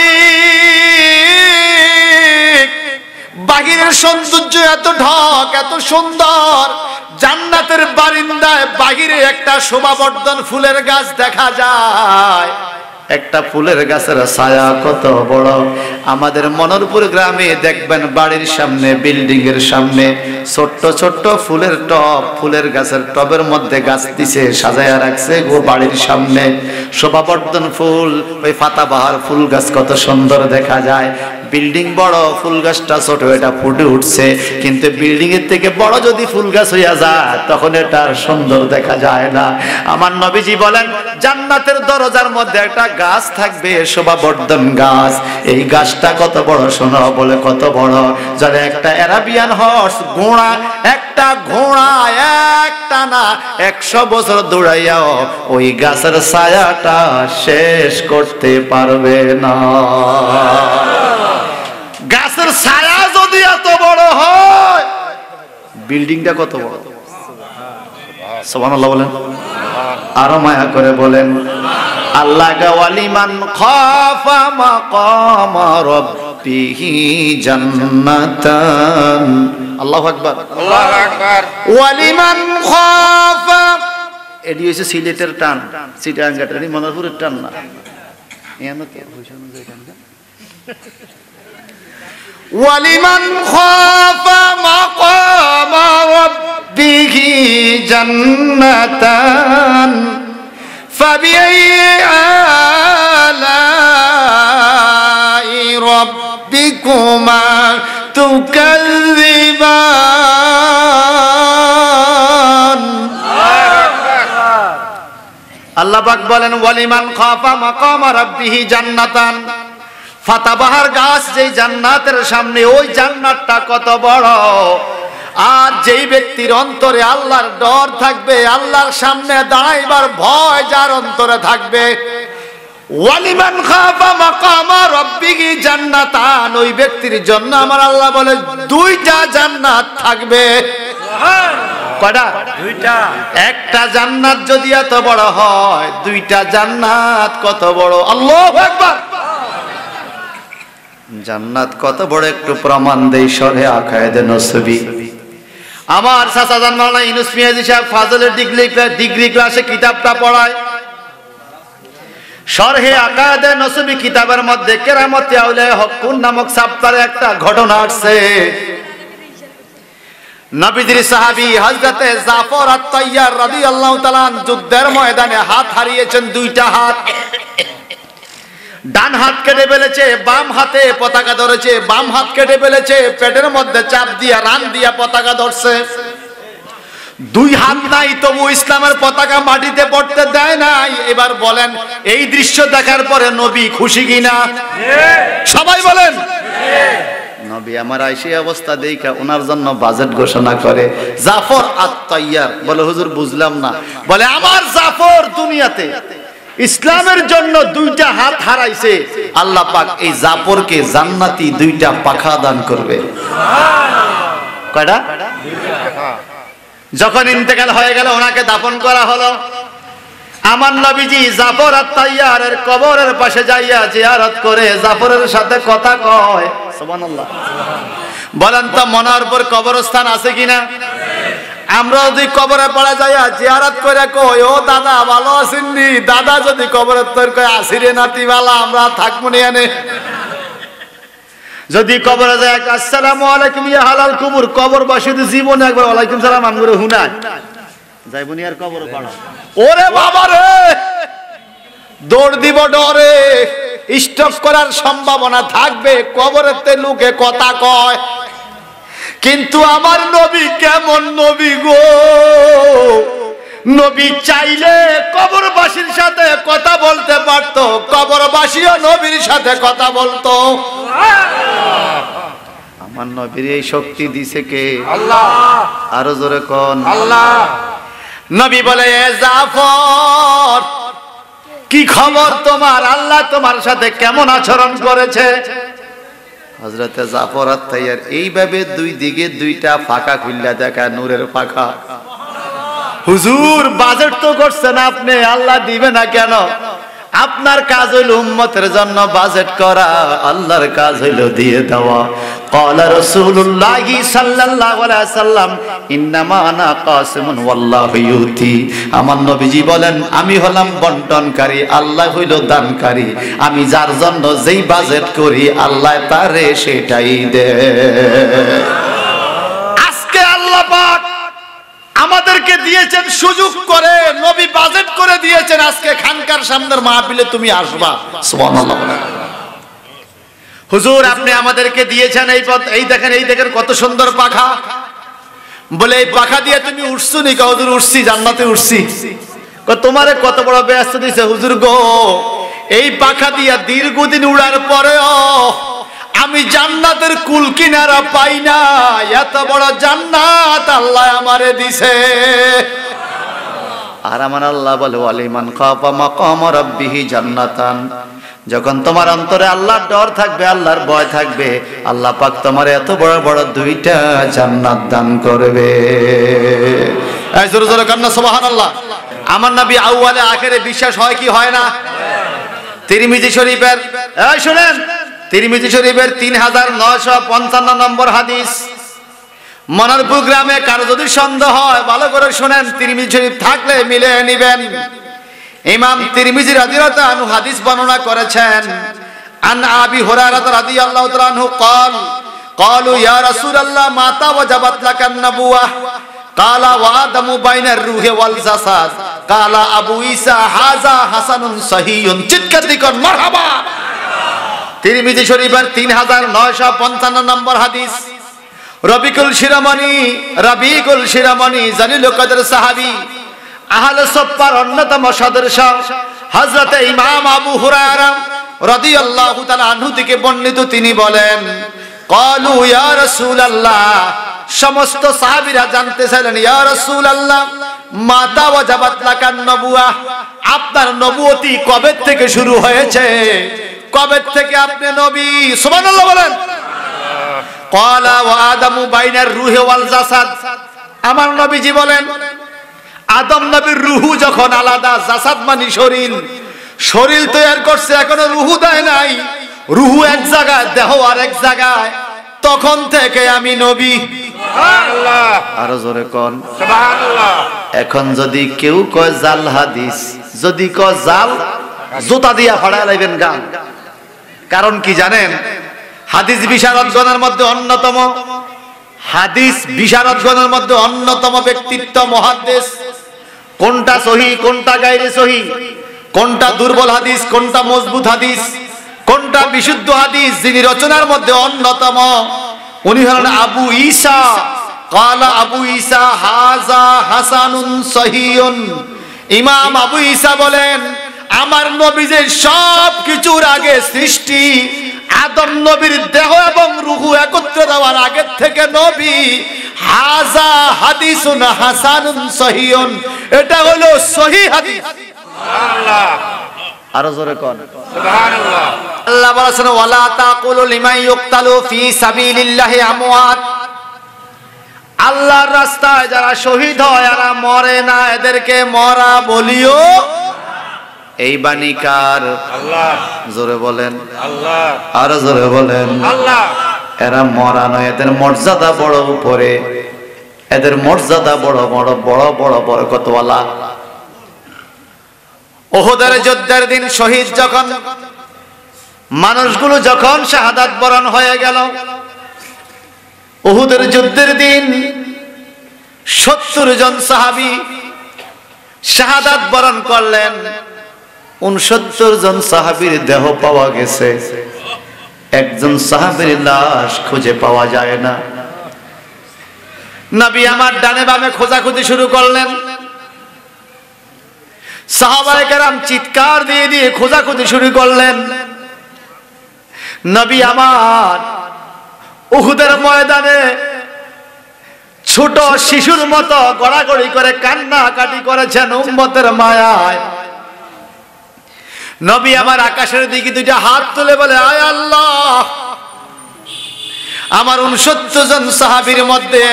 A: বাহিরের সৌন্দর্য এত ঢক, এত সুন্দর, জান্নাতের বারিন্দায় বাহিরে একটা শোভাবর্ধন ফুলের গাছ দেখা যায়। একটা ফুলের গাছের ছায়া কত বড়। আমাদের মনোরপুর গ্রামে দেখবেন বাড়ির সামনে, বিল্ডিং এর সামনে ছোট্ট ছোট্ট ফুলের টব, ফুলের গাছের টবের মধ্যে গাছ দিছে, সাজায়া রাখছে গো বাড়ির সামনে। শোভাবর্ধন ফুল, ওই পাতাবাহার ফুল গাছ কত সুন্দর দেখা যায়। বিল্ডিং বড়, ফুল গাছটা ছোট, এটা ফুটে উঠছে। কিন্তু বিল্ডিং এর থেকে বড় যদি ফুল গাছ হইয়া যায়, তখন এটা আর সুন্দর দেখা যায় না। আমার নবীজি বলেন জান্নাতের দরজার মধ্যে একটা গাছ থাকবে, শোভাবর্ধন গাছ। এই গাছটা কত বড় শোনো, বলে কত বড়। যারা একটা আরাবিয়ান হর্স ঘোড়া, একটা ঘোড়া একটা না 100 বছর দৌড়াইয়াও ওই গাছের ছায়াটা শেষ করতে পারবে না। গাছের ছায়া যদি এত বড় হয়, বিল্ডিংটা কত বড়। সুবহানাল্লাহ বলেন, আরো মায়া করে বলেন আল্লাহ ওয়ালিমান খাফা মাকাম রাব্বিহি জান্নাতান। আল্লাহু আকবার, আল্লাহু আকবার। ওয়ালিমান খাফা, এডি হইছে সিলেটের টান, চিটাঙ্গাটার, এই মনোরপুরের টান না। এমন তো ওয়ালিমান খাফা মাকাম রাব্বিহি জান্নাতান فبأي آلاء ربكما تكذبان। আল্লাহ পাক বলেন ওয়ালিমান খাফা মাকাম রাব্বিহি জান্নাতান, ফাতাবাহার গাছ যেই জান্নাতের সামনে, ওই জান্নাতটা কত বড়। আর যেই ব্যক্তির অন্তরে আল্লাহর ডর থাকবে, আল্লাহর সামনে দাঁড়াইবার ভয় যার অন্তরে থাকবে, ওয়ালিমান খাফা মাকাম রাব্বিহি জান্নাতান, ওই ব্যক্তির জন্য আমার আল্লাহ বলে দুইটা জান্নাত থাকবে। কয়টা? দুইটা। একটা জান্নাত যদি এত বড় হয়, দুইটা জান্নাত কত বড়। আল্লাহু আকবার। জান্নাত কত বড় একটু প্রমাণ দেই শরহে আকায়েদে নসবী। আমার চাচা জান মাওলানা ইউনূস মিয়াজি সাহেব ফাজলের ডিগ্রি ক্লাসে কিতাবটা পড়ায়। শরহে আকায়েদে নসবী কিতাবের মধ্যে কেরামতে আউলিয়া হকুন নামক চ্যাপ্টারে একটা ঘটনা আছে। নবীজির সাহাবী হযরতে জাফর আত-তাইয়ার রাদিয়াল্লাহু তাআলা যুদ্ধের ময়দানে হাত হারিয়েছেন, দুইটা হাত। ডান হাত কেটে ফেলেছে, বাম হাতে পতাকা ধরেছে, বাম হাত কেটে ফেলেছে, পেটের মধ্যে চাপ দিয়া রান দিয়া পতাকা ধরছে। দুই হাত নাই, তবু ইসলামের পতাকা মাটিতে পড়তে দেয় নাই। এবার বলেন এই দৃশ্য দেখার পরে নবী খুশি কিনা? সবাই বলেন নবী আমার আইসি অবস্থা দেখা ওনার জন্য বাজেট ঘোষণা করে। জাফর আত-তাইয়ার বলে হুজুর বুঝলাম না। বলে আমার জাফর দুনিয়াতে ইসলামের জন্য দুইটা হাত হারাইছে, আল্লাহ পাক এই জাফরকে জান্নাতি দুইটা পাখা দান করবে। কয়টা? যখন ইন্তেকাল হয়ে গেল, ওনাকে দাফন করা হলো, আমার নবীজি জাফর আত-তাইয়ারের কবরের পাশে যাইয়া জিয়ারত করে জাফরের সাথে কথা কয়। সুবহানাল্লাহ। বলেন তো মনার উপর কবরস্থান আছে কিনা? আমরা যদি কবরে পড়া যাইয়া জিয়ারত করে কই, ও দাদা ভালো আছেননি? দাদা যদি কবরের তোর কয় আসিরে নাতিওয়ালা, আমরা থাকবো না এনে। যদি কবরে যায় আসসালামু আলাইকুম ইয়া হালাল কুবুর, কবরবাসী জীবনে একবার ওয়ালাইকুম সালাম আম করে হুনায় যাইবনি আর কবরে পড়া। ওরে বাবা রে, দৌড় দিব ডরে, স্টপ করার সম্ভাবনা থাকবে, কবরেতে লোকে কথা কয়। কিন্তু আমার নবী কেমন নবী গো, নবী চাইলে কবরবাসীর সাথে কথা বলতে পারতো, কবরবাসীও নবীর সাথে কথা বলতো। আমার নবীর এই শক্তি দিছে কে? আল্লাহ। আরো জোরে কোন আল্লাহ। নবী বলে, এ জাফর কি খবর তোমার? আল্লাহ তোমার সাথে কেমন আচরণ করেছে? হযরতে জাফর আত-তাইয়ার এইভাবে দুই দিকে দুইটা ফাঁকা খুললা দেখা, নূরের ফাঁকা। হুজুর বাজেট তো করছেন আপনি, আল্লাহ দিবে না কেন? আপনার কাজ হইল উম্মতের জন্য বাজেট করা, আল্লাহর কাজ হইল দিয়ে দেওয়া। ক্বালা রাসূলুল্লাহি সাল্লাল্লাহু আলাইহি সাল্লাম, ইন্নামা আনা কাসিমুন ওয়াল্লাহু ইউতি। আমার নবীজি বলেন, আমি হলাম বন্টনকারী, আল্লাহ হইল দানকারী। আমি যার জন্য যেই বাজেট করি, আল্লাহ তারে সেটাই দেয়। আজকে আল্লাহ পাক আমাদেরকে দিয়েছেন সুযোগ করে, নবী বাজেট করে দিয়েছেন, আজকে খানকার সামনের মাহফিলে তুমি আসবা। সুবহানাল্লাহ। হুজুর আপনি আমাদেরকে দিয়েছেন এই পথ, এই দেখেন কত সুন্দর পাখা। বলে এই পাখা দিয়ে তুমি উঠছো নি? হুজুর উঠছি, জান্নাতে উঠছি। তোমারে কত বড় ব্যস্ত দিয়েছে হুজুর গো, এই পাখা দিয়া দীর্ঘদিন উড়ার পরেও আমি জান্নাতের কুল কিনারা পাই না, এত বড় জান্নাত আল্লাহ আমারে দিছে। আর আমার আল্লাহ বলে, ওয়ালিমান খাফা মাকাম রাব্বিহি জান্নাতান। যখন তোমার অন্তরে আল্লাহর ডর থাকবে, আল্লাহর ভয় থাকবে, আল্লাহ পাক তোমার এত বড় বড় দুইটা জান্নাত দান করবে। এই জোরে জোরে কান্না সুবহানাল্লাহ। আমার নবী আউয়ালে আখেরে বিশ্বাস হয় কি হয় না? তিরমিজি শরীফের, এই শুনেন, তিরমিজি শরীফের 3955 নম্বর হাদিস। মনারপুর গ্রামে কারো যদি সন্দেহ হয় ভালো করে শুনেন, তিরমিজি শরীফ থাকলে মিলে নেবেন। ইমাম তিরমিজি রাদিয়াল্লাহু আনহু হাদিস বর্ণনা করেছেন, আন আবি হুরায়রা রাদিয়াল্লাহু তাআলা আনহু قال قالوا يا رسول الله متى وجبت لك النبوة قال وآدم بين الروح والجسد قال أبو عيسى هذا حسن صحيح। চিৎকার দিকন মারহাবা। তিরমিজি শরীফের 3955 নম্বর হাদিস। রবিকুল শিরোমণি জালিল কদর সাহাবী, আহলে সুফফার অন্যতম সদস্য হযরত ইমাম আবু হুরায়রা রাদিয়াল্লাহু তাআলা আনহু থেকে বর্ণিত, তিনি বলেন, ক্বালু ইয়া রাসূলুল্লাহ, সমস্ত সাহাবীরা জানতে চাইলেন, ইয়া রাসূলুল্লাহ মাতা ওয়াজাবাত লাকান নবুওয়া, আপনার নবুয়তি কবে থেকে শুরু হয়েছে? কবে থেকে আপনি নবী? সুবহানাল্লাহ বলেন। ক্বালা ওয়া আদামু বাইনার রূহি ওয়াল জাসাদ। আমার নবীজি বলেন, আদম নবীর রুহু যখন আলাদা, জাসাদ মানে শরীর, শরীর তৈরি করছে, এখনো রুহু দেয় নাই, রুহু এক জায়গায়, দেহ আর এক জায়গায়, তখন থেকে আমি নবী। সুবহানাল্লাহ। আরো জোরে কোন সুবহানাল্লাহ। এখন যদি কেউ কয় জাল হাদিস, যদি কয় জাল, জুতা দিয়া ফাড়ায় লাইবেন গান। কারণ কি জানেন? হাদিস বিশারদগণের মধ্যে অন্যতম, হাদিস বিশারদগণের মধ্যে অন্যতম ব্যক্তিত্ব মুহাদ্দিস। কোনটা সহিহ, কোনটা গায়রে সহিহ, কোনটা দুর্বল হাদিস, কোনটা মজবুত হাদিস, কোনটা বিশুদ্ধ হাদিস, যিনি রচনার মধ্যে অন্যতম, উনি হলেন আবু ঈসা। ক্বালা আবু ঈসা হাযা হাসানুন সহিহুন। ইমাম আবু ঈসা বলেন, আমার নবী যে সব কিছুর আগে সৃষ্টি, আদম নবীর দেহ এবং রূহ একত্রে দেওয়ার আগে থেকে নবী। হাযা হাদিসুন হাসানুন সহিহুন, এটা হলো সহিহ হাদিস। সুবহানাল্লাহ। আরো জোরে কোন সুবহানাল্লাহ। আল্লাহ বলেছেন ওয়ালা তাকুলু লিমান ইউকতালু ফি সাবিলিল্লাহি আমওয়াত, আল্লাহর রাস্তায় যারা শহীদ হয় এরা মরে না, এদেরকে মরা বলিও। এই বাণী কার? আল্লাহ। জোরে বলেন আল্লাহ, আরো জোরে বলেন আল্লাহ। এরা মরা নয়, এদের মর্যাদা বড় উপরে, এদের মর্যাদা বড় বড় বড় বড় বরকতওয়ালা। উহুদের যুদ্ধের দিন শহীদ যখন মানুষগুলো যখন শাহাদাত বরণ হয়ে গেল, উহুদের যুদ্ধের দিন 70 জন সাহাবী শাহাদাত বরণ করলেন। 69 জন সাহাবীর দেহ পাওয়া গেছে, একজন সাহাবীর লাশ খুঁজে পাওয়া যায় না। নবী আমার ডানে বামে খোঁজাখুঁজি শুরু করলেন। সাহাবায়ে কেরাম চিৎকার দিয়ে দিয়ে খোঁজাখুঁজি শুরু করলেন। নবী আমার উহুদের ময়দানে ছোট শিশুর মতো গড়াগড়ি করে কান্নাকাটি করেছেন উম্মতের মায়ায়। নবী আমার আকাশের দিকে দুইটা হাত তুলে বলে, আয় আল্লাহ, আমার 69 জন সাহাবীর মধ্যে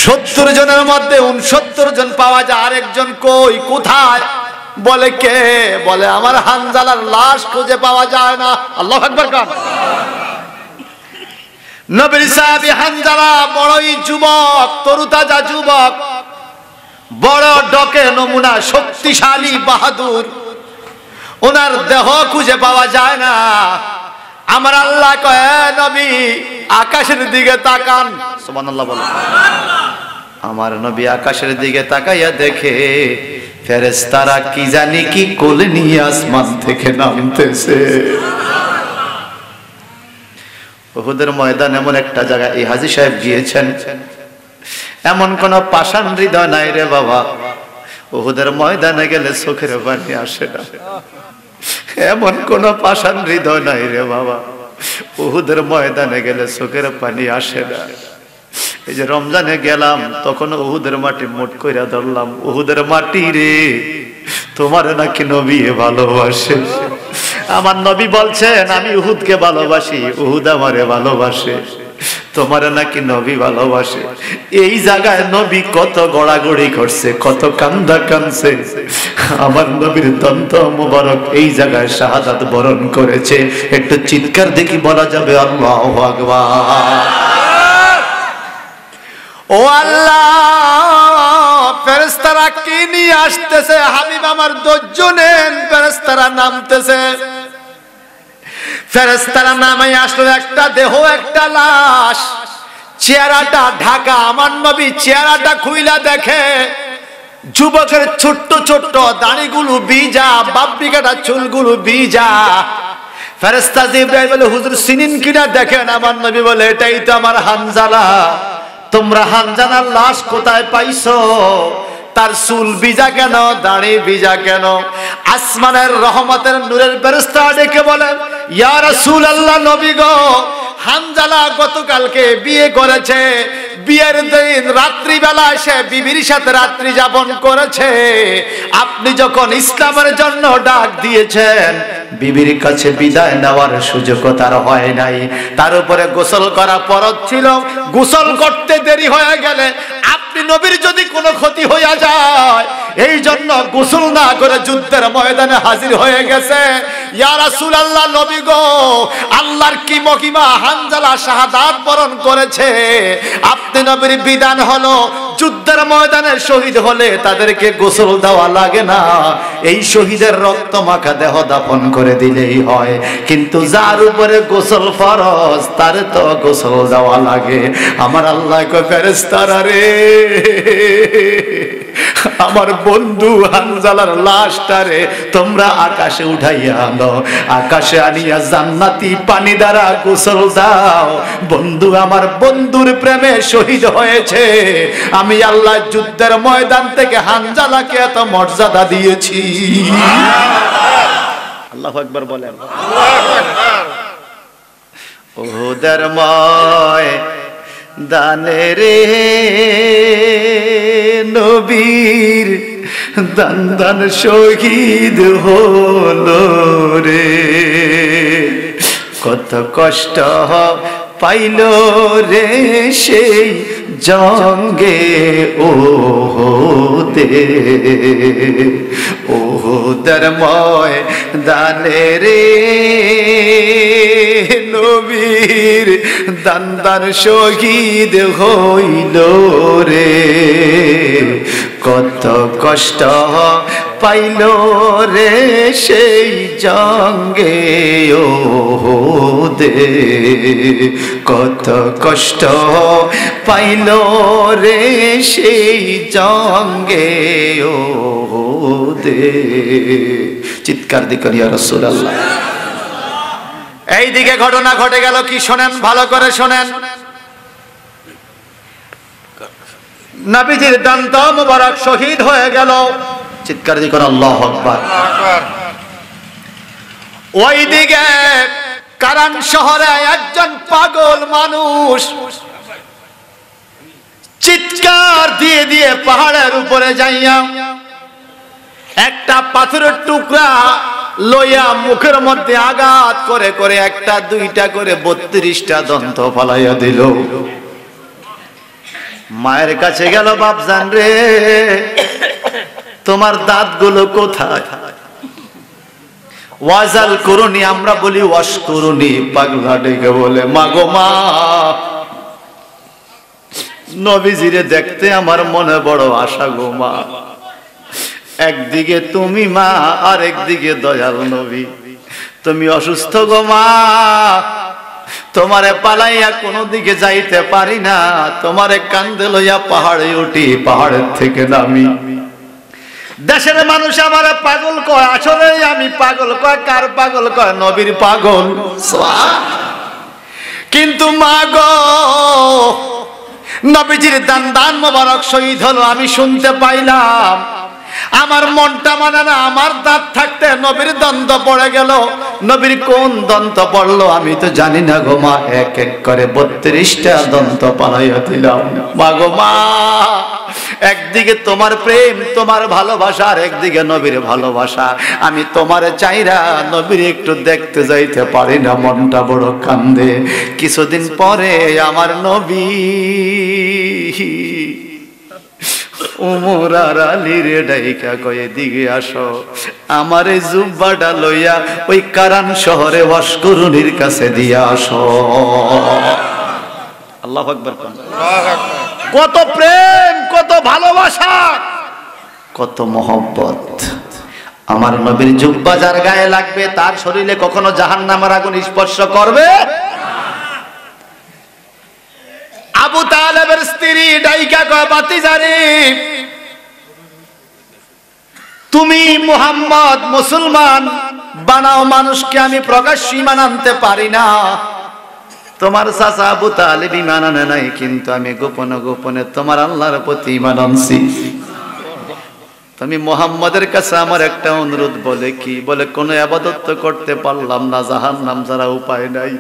A: 70 জনের মধ্যে 69 জন পাওয়া যায়, আরেকজন কই, কোথায়? বলে কে? বলে আমার হানজালার লাশ খুঁজে পাওয়া যায় না। আল্লাহু আকবার কান। নবীর সাহাবী হানজালা বড়ই যুবক, তরুতাজা যুবক, বড় ডকে নমুনা, শক্তিশালী, বাহাদুর। ওনার দেহ খুঁজে পাওয়া যায় না। আমার আল্লাহ কয়, নবী আকাশের দিকে তাকান। সুবহানাল্লাহ বলেন। আমার নবী আকাশের দিকে তাকাইয়া দেখে ফেরেশতারা কি জানি কি কোলে নিয়ে আসমান থেকে নামতেছে। উহুদের ময়দান এমন একটা জায়গা, এই হাজী সাহেব গিয়েছেন, এমন কোন পাষাণ হৃদয় নাই রে বাবা, উহুদের ময়দানে গেলে চোখের পানি আসে না। এমন কোন পাষাণ হৃদয় নাই রে বাবা, উহুদের ময়দানে গেলে চোখের পানি আসে না। এই যে রমজানে গেলাম, তখন উহুদের মাটি মোট কইরা ধরলাম, উহুদের মাটি রে, তোমার নাকি নবী ভালোবাসে। আমার নবী বলছেন আমি উহুদকে ভালোবাসি, উহুদ আমারে ভালোবাসে, তোমার নাকি নবী ভালোবাসে। এই জায়গায় নবী কত গড়াগড়ি করছে, কত কান্দা কানছে। আমার নবীর দন্ত মুবারক এই জায়গায় শাহাদাত বরণ করেছে। একটু চিৎকার দেখি বলা যাবে আল্লাহু আকবার। ও আল্লাহ, ফেরেশতারা কি নিয়ে আসতেছে? হাবিব আমার ধৈর্য নেন, ফেরেশতারা নামতেছে। ফেরেশতারা নামে আসলো, একটা দেহ একটা লাশ, চেহারাটা ঢাকা। আমার নবী চেহারাটা খুইলা দেখে যুবকের ছোট্ট ছোট্ট দাড়িগুলো ভিজা, বাপরি কাটা চুলগুলো ভিজা। ফেরেশতা জিবরাইল বলে, হুজুর চিনেন কিনা দেখেন। আমার নবী বলে, এটাই তো আমার হানজালা। তোমরা হানজালার লাশ কোথায় পাইছো? তার চুল ভিজা কেন, দাড়ি ভিজা কেন? আসমানের রহমতের নূরের ফেরেশতা ডেকে বলেন, ইয়া রাসূলুল্লাহ, নবী গো, হানজালা গতকালকে বিয়ে করেছে। বিয়ের দিন রাত্রিবেলা সে বিবির সাথে রাত্রি যাপন করেছে। আপনি যখন ইসলামের জন্য ডাক দিয়েছেন, বিবির কাছে বিদায় নেওয়ার সুযোগ তার হয় নাই। তার উপরে গোসল করা ফরজ ছিল, গোসল করতে দেরি হয়ে গেলে আপনি নবীর যদি কোনো ক্ষতি হইয়া যায়, এই জন্য গোসল না করে যুদ্ধের ময়দানে হাজির হয়ে গেছে। ইয়া রাসূলুল্লাহ, নবী গো, আল্লাহর কি মহিমা, হানজালা শাহাদাত বরণ করেছে। আপনি নবীর বিধান হলো যুদ্ধের ময়দানে শহীদ হলে তাদেরকে গোসল দেওয়া লাগে না, এই শহীদের রক্ত মাখা দেহ দাফন করে দিলেই হয়। কিন্তু যার উপরে গোসল ফরজ, তার তো গোসল দেওয়া লাগে। আমার আল্লাহ কয়, ফেরেশতারা রে, আমার বন্ধু হানজালার লাশটারে তোমরা আকাশে উঠাইয়া আনো, আকাশে আনিয়া জান্নাতি পানি দ্বারা গোসল দাও। বন্ধু আমার বন্ধুর প্রেমে শহীদ হয়েছে। আমি আল্লাহ যুদ্ধের ময়দান থেকে হানজালাকে এত মর্যাদা দিয়েছি। আল্লাহু আকবার বলেন। উহুদের ময়দানে রে নবীর দান দান শহীদ হলো রে, কত কষ্ট পাইল রে সেই জঙ্গে ওহদে, ওহদের ময়দানে রে নবীর দান দান শহীদ হইল রে, কত কষ্ট পাইল রে সেই জঙ্গে ওহদে, কত কষ্ট পাইল রে সেই জঙ্গে ওহদে। চিৎকার দি করি ইয়া রাসূলুল্লাহ। এইদিকে ঘটনা ঘটে গেল কি শোনেন, ভালো করে শোনেন। নবীজির দন্ত মুবারক শহীদ হয়ে গেল। চিৎকার দিয়ে করেন আল্লাহু আকবার। ওইদিকে কারান শহরে একজন পাগল মানুষ চিৎকার দিয়ে দিয়ে পাহাড়ের উপরে যাইয়া একটা পাথরের টুকরা লইয়া মুখের মধ্যে আঘাত করে করে একটা দুইটা করে 32টা দন্ত ফালাইয়া দিল। মায়ের কাছে গেল, বাপজান রে তোমার দাঁতগুলো কোথায়? ওয়াজাল করুনি, আমরা বলি ওয়াশ করুনি, পাগলা ডেকে বলে মা গো মা, নবীজিরে দেখতে আমার মনে বড় আশা গো মা, একদিকে তুমি মা আর একদিকে দয়াল নবী, তুমি অসুস্থ গো মা, তোমারে পালাইয়া কোনো দিকে যাইতে পারি না, তোমারে কান্দে লইয়া পাহাড়ে উঠি, পাহাড়ের থেকে নামি। দেশের মানুষ আমারে পাগল কয়, আসলে আমি পাগল কয়, কার পাগল কয়? নবীর পাগল। কিন্তু মা গো, নবীজির দান দান মোবারক শহীদ হলো, আমি শুনতে পাইলাম, আমার মনটা মানে না, আমার দাঁত থাকতে নবীর দন্ত পড়ে গেল। নবীর কোন দন্ত পড়লো আমি তো জানি না গো মা, এক এক করে 32টা দন্ত পালাইয়া দিলাম। মা গো মা, একদিকে তোমার প্রেম তোমার ভালোবাসা, আর একদিকে নবীর ভালোবাসা, আমি তোমারে চাইরা নবীর একটু দেখতে যাইতে পারি না, মনটা বড় কান্দে। কিছুদিন পরে আমার নবী ওমর আর আলী রে ডাইকা কয়ে দিকে আসো, আমার এই জুব্বাটা লইয়া ওই কারান শহরে ওয়াশকুরুনির কাছে দিয়া আসো। আল্লাহু আকবার। কত প্রেম, কত ভালোবাসা, কত মহব্বত। আমার নবীর জুব্বা যার গায়ে লাগবে তার শরীরে কখনো জাহান্নামের আগুন স্পর্শ করবে। আবু তালেবের স্ত্রী ডাইকা কয়, বাতিজারি তুমি মুহাম্মদ মুসলমান বানাও, মানুষকে আমি প্রকাশ্য ঈমান আনতে পারি না। তোমার চাচা আবু তালেব ঈমান আনে নাই, কিন্তু আমি গোপনে গোপনে তোমার আল্লাহর প্রতি ঈমান আনছি। তুমি মুহাম্মদের কাছে আমার একটা অনুরোধ, বলে কি? বলে কোন ইবাদত তো করতে পারলাম না, জাহান্নাম ছাড়া উপায় নাই,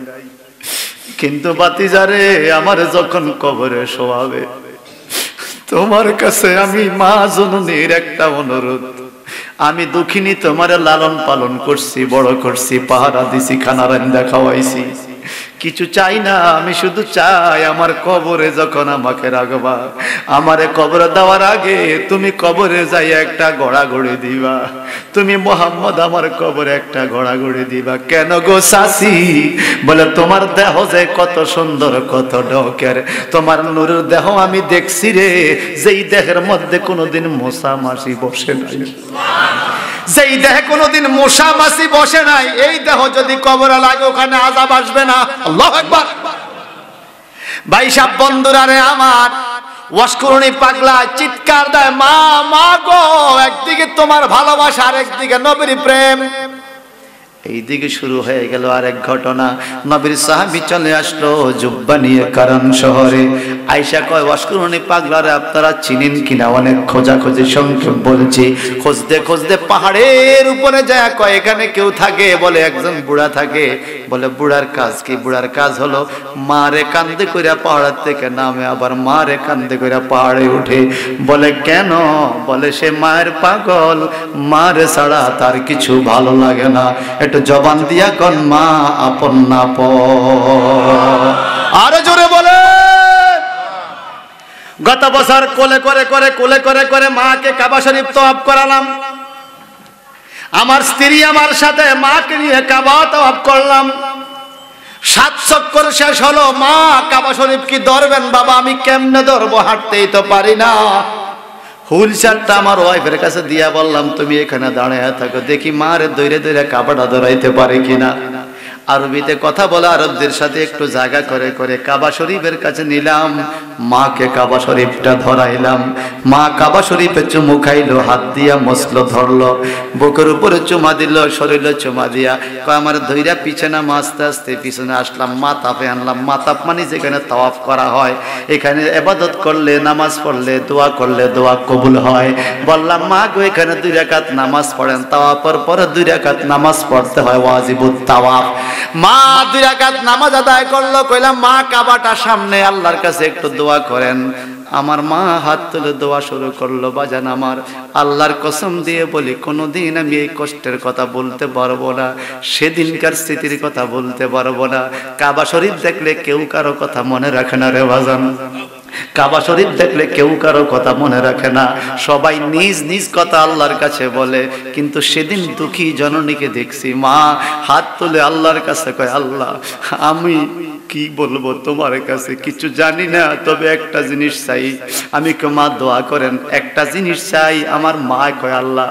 A: কিন্তু বাতিজারে আমার যখন কবরে শোয়াবে তোমার কাছে আমি মা জননীর একটা অনুরোধ, আমি দুঃখিনী তোমার লালন পালন করছি, বড় করছি, পাহারা দিছি, খানা রান্না খাওয়াইছি, কিছু চাই না, আমি শুধু চাই আমার কবরে যখন আমাকে রাখবা, আমারে কবরে দেওয়ার আগে তুমি কবরে যাই একটা ঘোড়া গড়ে দিবা, তুমি মুহাম্মদ আমার কবরে একটা ঘোড়া গড়ে দিবা। কেন গো চাচি? বলে তোমার দেহ যে কত সুন্দর, কত ডকের, তোমার নূরের দেহ আমি দেখছি রে, যেই দেহের মধ্যে কোনোদিন মশা মাছি বসে নাই, যেই দেহে কোনোদিন মশা মাছি বসে নাই, এই দেহ যদি কবরে লাগে ওখানে আযাব আসবে না। আল্লাহু আকবার। ভাই সাহেব, বন্ধুরা রে আমার, ওয়াশকুরুনি পাগলা চিৎকার দেয়, মা মা গো, একদিকে তোমার ভালোবাসা আর একদিকে নবীর প্রেম। এইদিকে শুরু হয়ে গেল আরেক ঘটনা। নবীর সাহাবী চলে আসলো জুব্বা নিয়ে কারান শহরে। আয়েশা কয় ওয়াসকুরুনি পাগলারে আপনারা চিনেন কিনা, অনেক খোঁজাখুঁজি সংক্ষেপ বলছি। খুঁজতে খুঁজতে পাহাড়ের উপরে যায়, কয় এখানে কেউ থাকে? বলে একজন বুড়া থাকে। বলে বুড়ার কাজ কি? বুড়ার কাজ হলো মারে কান্দে কইরা পাহাড় থেকে নামে, আবার মারে কান্দে কইরা পাহাড়ে উঠে। বলে কেন? বলে সে মায়ের পাগল, মারে ছাড়া তার কিছু ভালো লাগে না। একটু জবান দিয়া কোন মা আপন না প, আরো জোরে বলে। গত বছর কোলে করে মাকে কাবা শরীফ তওয়াফ করালাম। আমার স্ত্রী আমার সাথে মাকে নিয়ে কাবা তওয়াফ করলাম। 7 চক্কর শেষ হলো। মা কাবা শরীফ কি ধরবেন? বাবা আমি কেমনে ধরবো, হাঁটতেই তো পারি না। হুইলচেয়ারটা আমার ওয়াইফের কাছে দিয়া বললাম তুমি এখানে দাঁড়ায় থাকো, দেখি মারে দৈরে দৈরে কাবাটা ধরাইতে পারে কিনা। আরবিতে কথা বলা আরবদের সাথে একটু জায়গা করে করে কাবা শরীফের কাছে নিলাম, মাকে কাবা শরীফটা ধরাইলাম। মা কাবা শরীফে চুমু খাইলো, হাত দিয়া মসলো ধরলো, বুকের উপরে চুমা দিল, শরীরে চুমা দিয়া কয় আমার ধৈরা পিছনে আস্তে আস্তে পিছনে আসলাম, মাতাফে আনলাম। মাতাফ মানে যেখানে তাওয়াফ করা হয়, এখানে ইবাদত করলে, নামাজ পড়লে, দোয়া করলে দোয়া কবুল হয়। বললাম মা গো এখানে 2 রাকাত নামাজ পড়েন, তাওয়াফের পরে 2 রাকাত নামাজ পড়তে হয়, ওয়াজিবুত তাওয়াফ। মা 2 রাকাত নামাজ আদায় করলো। কইলাম মা কাবাটা সামনে, আল্লাহর কাছে একটু দোয়া করেন। আমার মা হাত তুলে দোয়া শুরু করলো। বাজান আমার, আল্লাহর কসম দিয়ে বলি কোনোদিন আমি এই কষ্টের কথা বলতে পারবো না, সেদিনকার স্মৃতির কথা বলতে পারবো না। কাবা শরীফ দেখলে কেউ কারো কথা মনে রাখে না রে বাজান। কাবা শরীফ দেখলে কেউ কারো কথা মনে রাখে না, সবাই নিজ নিজ কথা আল্লাহর কাছে বলে। কিন্তু সেদিন দুঃখী জননীকে দেখছি, মা হাত তুলে আল্লাহর কাছে কয় আল্লাহ আমি কি বলবো তোমার কাছে, কিছু জানি না, তবে একটা জিনিস চাই। আমি কই মা দোয়া করেন। একটা জিনিস চাই। আমার মা কয় আল্লাহ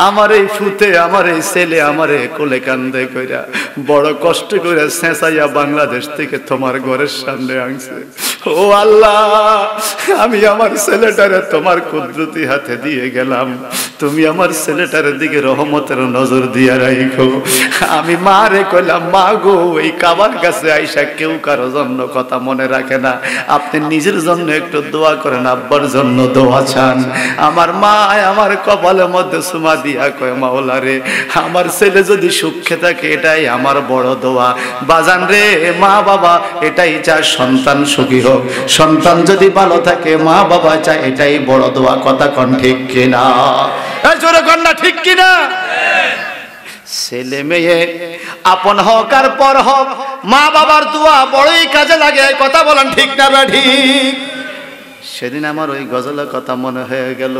A: আমার এই ফুতে, আমার এই ছেলে আমারে কোলে কান্দে কইরা বড় কষ্ট করে চেঁচাইয়া বাংলাদেশ থেকে তোমার ঘরের সামনে আনছে। ও আল্লাহ আমি আমার ছেলেটারে তোমার কুদরতি হাতে দিয়ে গেলাম, তুমি আমার ছেলেটার দিকে রহমতের নজর দিয়া রাখো। আমি মারে কইলাম মা গো এই কাবার কাছে আইসা কেউ কারো জন্য কথা মনে রাখে না, আপনি নিজের জন্য একটু দোয়া করেন, আব্বার জন্য দোয়া চান। আমার মা আমার কপালের মধ্যে সুমা দিয়া কয় মাওলা রে আমার ছেলে যদি সুখে থাকে এটাই আমার বড় দোয়া। বাজান রে মা বাবা এটাই চায় সন্তান সুখী হোক, সন্তান যদি ভালো থাকে মা বাবা চায় এটাই বড় দোয়া। কথা কোন ঠিক কিনা? জোরে কোন না ঠিক কিনা? ছেলে মেয়ে আপন হোক আর পর হোক, মা বাবার দোয়া বড়ই কাজে লাগে। কথা বলেন ঠিক না ঠিক? সেদিন আমার ওই গজলের কথা মনে হয়ে গেল,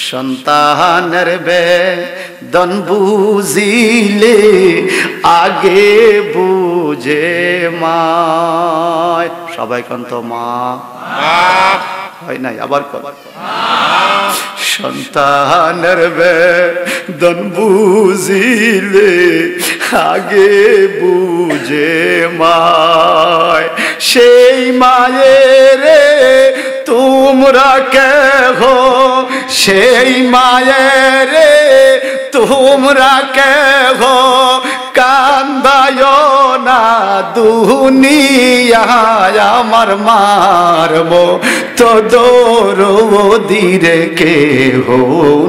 A: সন্তানের বেদন বুঝিলে আগে বুঝে মা। সবাই কন্ত মা হয় নাই, আবার কর। সন্তানের বেদন বুঝিলে আগে বুঝে মায়, সেই মায়ের তোমরা কেহ, সেই মায়ের তোমরা কেহ কান্দায় না দুনিয়ায় আমার মারব তো দরদিরে কেহ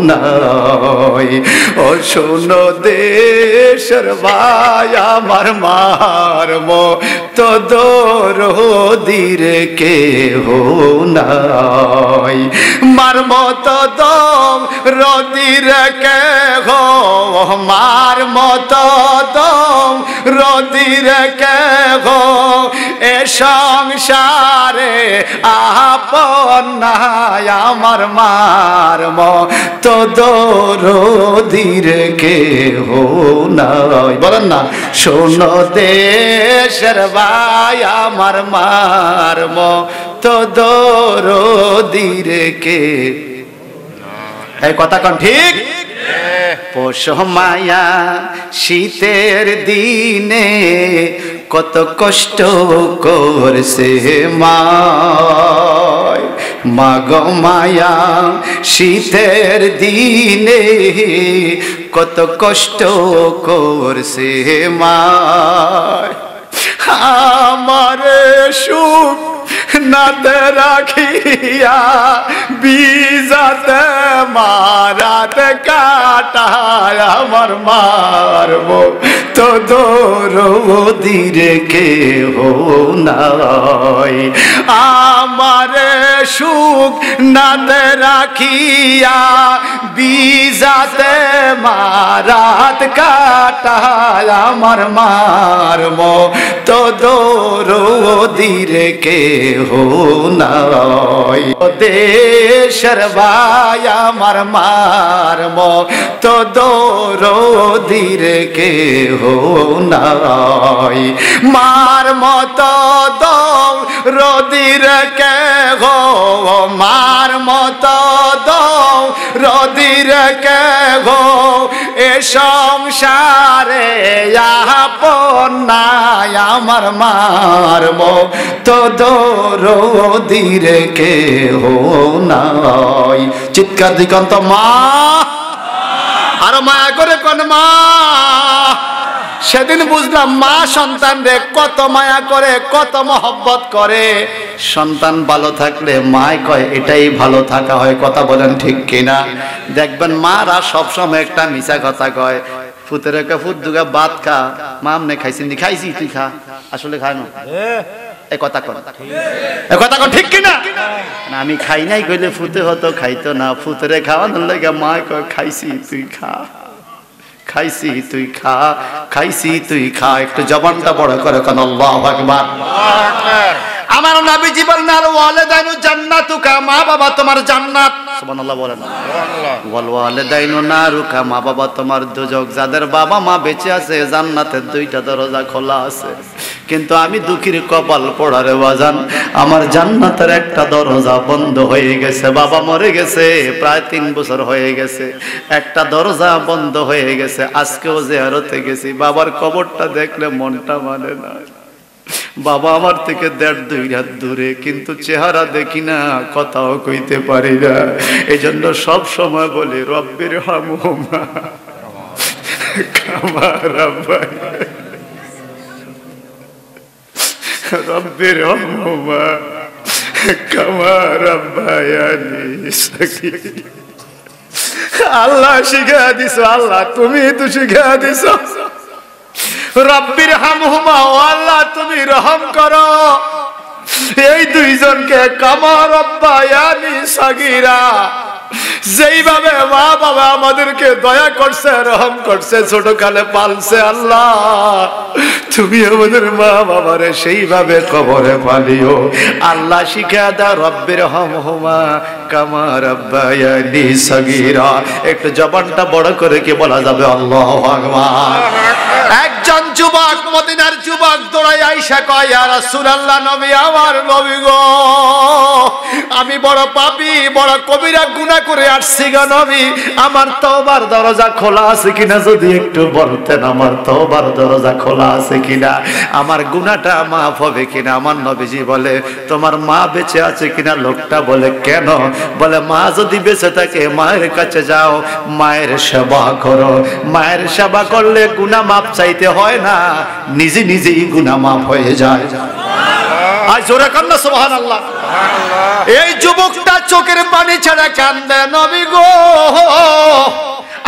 A: নাই। ও শোনো দেশের ভাই আমার মারব তো দরদিরে কেহ নাই। মারব তো দরদিরে কেহ, মারব তো দরদিরে কেহ এ সংসারে আপন নাই আমার মারব তো দরদিরে কেহ নাই। বলেন না শোনো দেশের ভাই আমার মারব তো দরদিরে কে। এই কথা কোন ঠিক? পোষ মায়া শীতের দিনে কত কষ্ট করছে মায়, মাগো মায়া শীতের দিনে কত কষ্ট করছে মায়। আমার সুখ নাতে রাখিয়া বিজাতে মারাতে কাটায় আমার মারবো তো দরদিরে কেহ নাই আমারে সুখ নাতে রাখিয়া বিজাতে মারাত কাটায় আমার মারবো তো দরদিরে কেহ নাই দেশের ভাই আমার মারবো তো দরদিরে কেহ নাই মার মতো দরদির কেহ মার মতো দরদির কেহ এ সংসারে আপন নাই আমার মারবো তো দরদিরে কেহ নাই চিৎকার দিগন্ত মা আর মায়া করে কোন মা সেদিন বুঝলাম মা সন্তান রে কত মায়া করে কত মহব্বত করে সন্তান ভালো থাকলে মায় কয় এটাই ভালো থাকা হয় কথা বলেন ঠিক কিনা দেখবেন মারা সবসময় একটা মিছা কথা কয় ফুতের একটা ফুট দুগা ভাত খা মা আমনে খাইছি খাইছি তুই খা আসলে খায় না এই কথা কর ঠিক কিনা আমি খাই নাই কইলে ফুতে হতো খাইতো না ফুতেরে খাওয়ানোর লাগে মা কয় খাইছি তুই খা খাইছি তুই খা খাইছি তুই খা একটু জবানটা বড় করে কোন আল্লাহু আকবার আমার নবীজি বলেন আল ওয়ালিদাইনু জান্নাতুকা মা বাবা তোমার জান্নাত সুবহানাল্লাহ বলেন সুবহানাল্লাহ ওয়াল ওয়ালিদাইনু নারুকা মা বাবা তোমার দুজক যাদের বাবা মা বেঁচে আছে জান্নাতের দুইটা দরজা খোলা আছে কিন্তু আমি দুঃখীর কপাল পোড়ারে বাজান আমার জান্নাতের একটা দরজা বন্ধ হয়ে গেছে বাবা মরে গেছে প্রায় 3 বছর হয়ে গেছে একটা দরজা বন্ধ হয়ে গেছে আজকেও জিয়ারতে গেছি বাবার কবরটা দেখলে মনটা মানে না বাবা আমার থেকে 1.5-2 হাত দূরে কিন্তু চেহারা দেখি না কথাও কইতে পারি না এজন্য সব সময় বলি রব্বির হামহুমা কামা রাব্বায়ানি রব্বির হামহুমা কামা রাব্বায়ানি সগীরা আল্লাহ শিখা দিছো আল্লাহ তুমি তো শিখা দিছো রব্বির হামহুমা ও আল্লাহ তুমি রহম করো এই দুইজনকে কামা রাব্বায়ানি সগীরা যেইভাবে মা বাবা আমাদেরকে দয়া করছে রহম করছে ছোটকালে পালছে আল্লাহ তুমি আমাদের মা বাবারে সেইভাবে কবরে পালিও আল্লাহ শিখা দাও রব্বির হামহুমা কামা রাব্বায়ানি সগীরা একটু জবানটা বড় করে কি বলা যাবে আল্লাহু আকবার একজন যুবক মদিনার যুবক দৌড়াই আইসা কয় ইয়া রাসূলুল্লাহ নবী আমার নবী গো আমি বড় পাপী বড় কবিরা গুনাহ করে আসছি গো নবী আমার তওবার দরজা খোলা আছে কিনা যদি একটু বলতেন আমার তওবার দরজা খোলা আছে কিনা আমার গুনাহটা মাফ হবে কিনা আমার নবীজি বলে তোমার মা বেঁচে আছে কিনা লোকটা বলে কেন বলে মা যদি বেঁচে থাকে মায়ের কাছে যাও মায়ের সেবা করো মায়ের সেবা করলে গুনাহ মাফ চাইতে হয় না নিজে নিজেই গুনাহ মাফ হয়ে যায় আজ জোরে কান্না সুবহানাল্লাহ এই যুবকটা চোখের পানি ছাড়া কান্দে নবী গো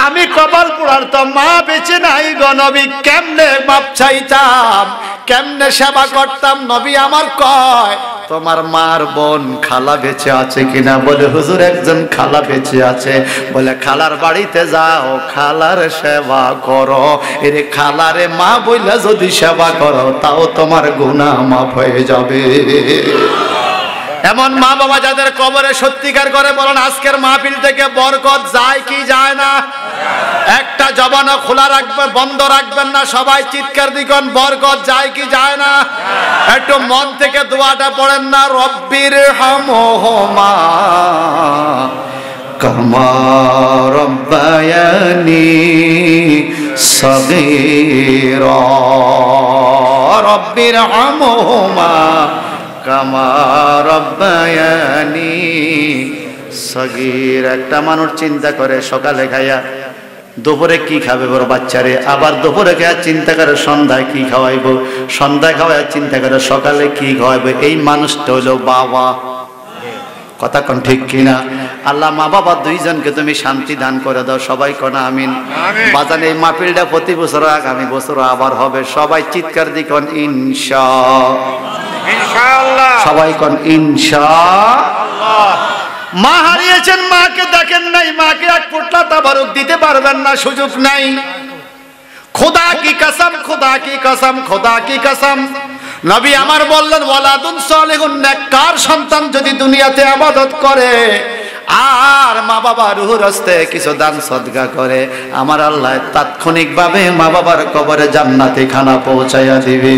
A: আমি কপাল পোড়ার তো মা বেঁচে নাই গো নবী কেমনে মাপ চাইতাম কেমনে সেবা করতাম নবী আমার কয় তোমার মার বোন খালা বেঁচে আছে কিনা বলে হুজুর একজন খালা বেঁচে আছে বলে খালার বাড়িতে যাও খালার সেবা করো এর খালারে মা বইলা যদি সেবা করো তাও তোমার গুনাহ মাফ হয়ে যাবে এমন মা বাবা যাদের কবরে সত্যিকার করে বলেন আজকের মাহফিল থেকে বরকত যায় কি যায় না একটা জবানও খোলা রাখবেন বন্ধ রাখবেন না সবাই চিৎকার দিবেন বরকত যায় কি যায় না একটু মন থেকে দোয়াটা পড়েন না রব্বির হামহুমা কামা রাব্বায়ানি সগীরা রব্বির হামহুমা কামা রাব্বায়ানি সগীর একটা মানুষ চিন্তা করে সকালে খাইয়া দুপুরে কি খাবে বড় বাচ্চারে, আবার দুপুরে খেয়ে চিন্তা করে সন্ধ্যায় কি খাওয়াইবো, সন্ধ্যায় খাওয়ায় চিন্তা করে সকালে কি খাওয়াইবো। এই মানুষটা হলো বাবা। কথা কোন ঠিক কিনা? আল্লাহ মা বাবা দুইজনকে তুমি শান্তি দান করে দাও, সবাই কোন আমিন। বাজান এই মাহফিলটা প্রতি বছর আগামী বছর আবার হবে, সবাই চিৎকার দিয়ে কোন ইনশাআল্লাহ, সবাই কোন ইনশাআল্লাহ। মা হারিয়েছেন, মাকে দেখেন নাই, মাকে এক পোটলা তাবারুক দিতে পারবেন না, সুযোগ নাই। খোদা কি কসম, খোদা কি কসম, খোদা কি কসম, নবী আমার বললেন ওয়ালাদুন সালিহুন, নেককার সন্তান যদি দুনিয়াতে ইবাদত করে আর মা বাবার রুহুর হস্তে কিছু দান সদকা করে, আমার আল্লাহ তাৎক্ষণিকভাবে মা বাবার কবরে জান্নাতি খানা পৌঁছাইয়া দিবে।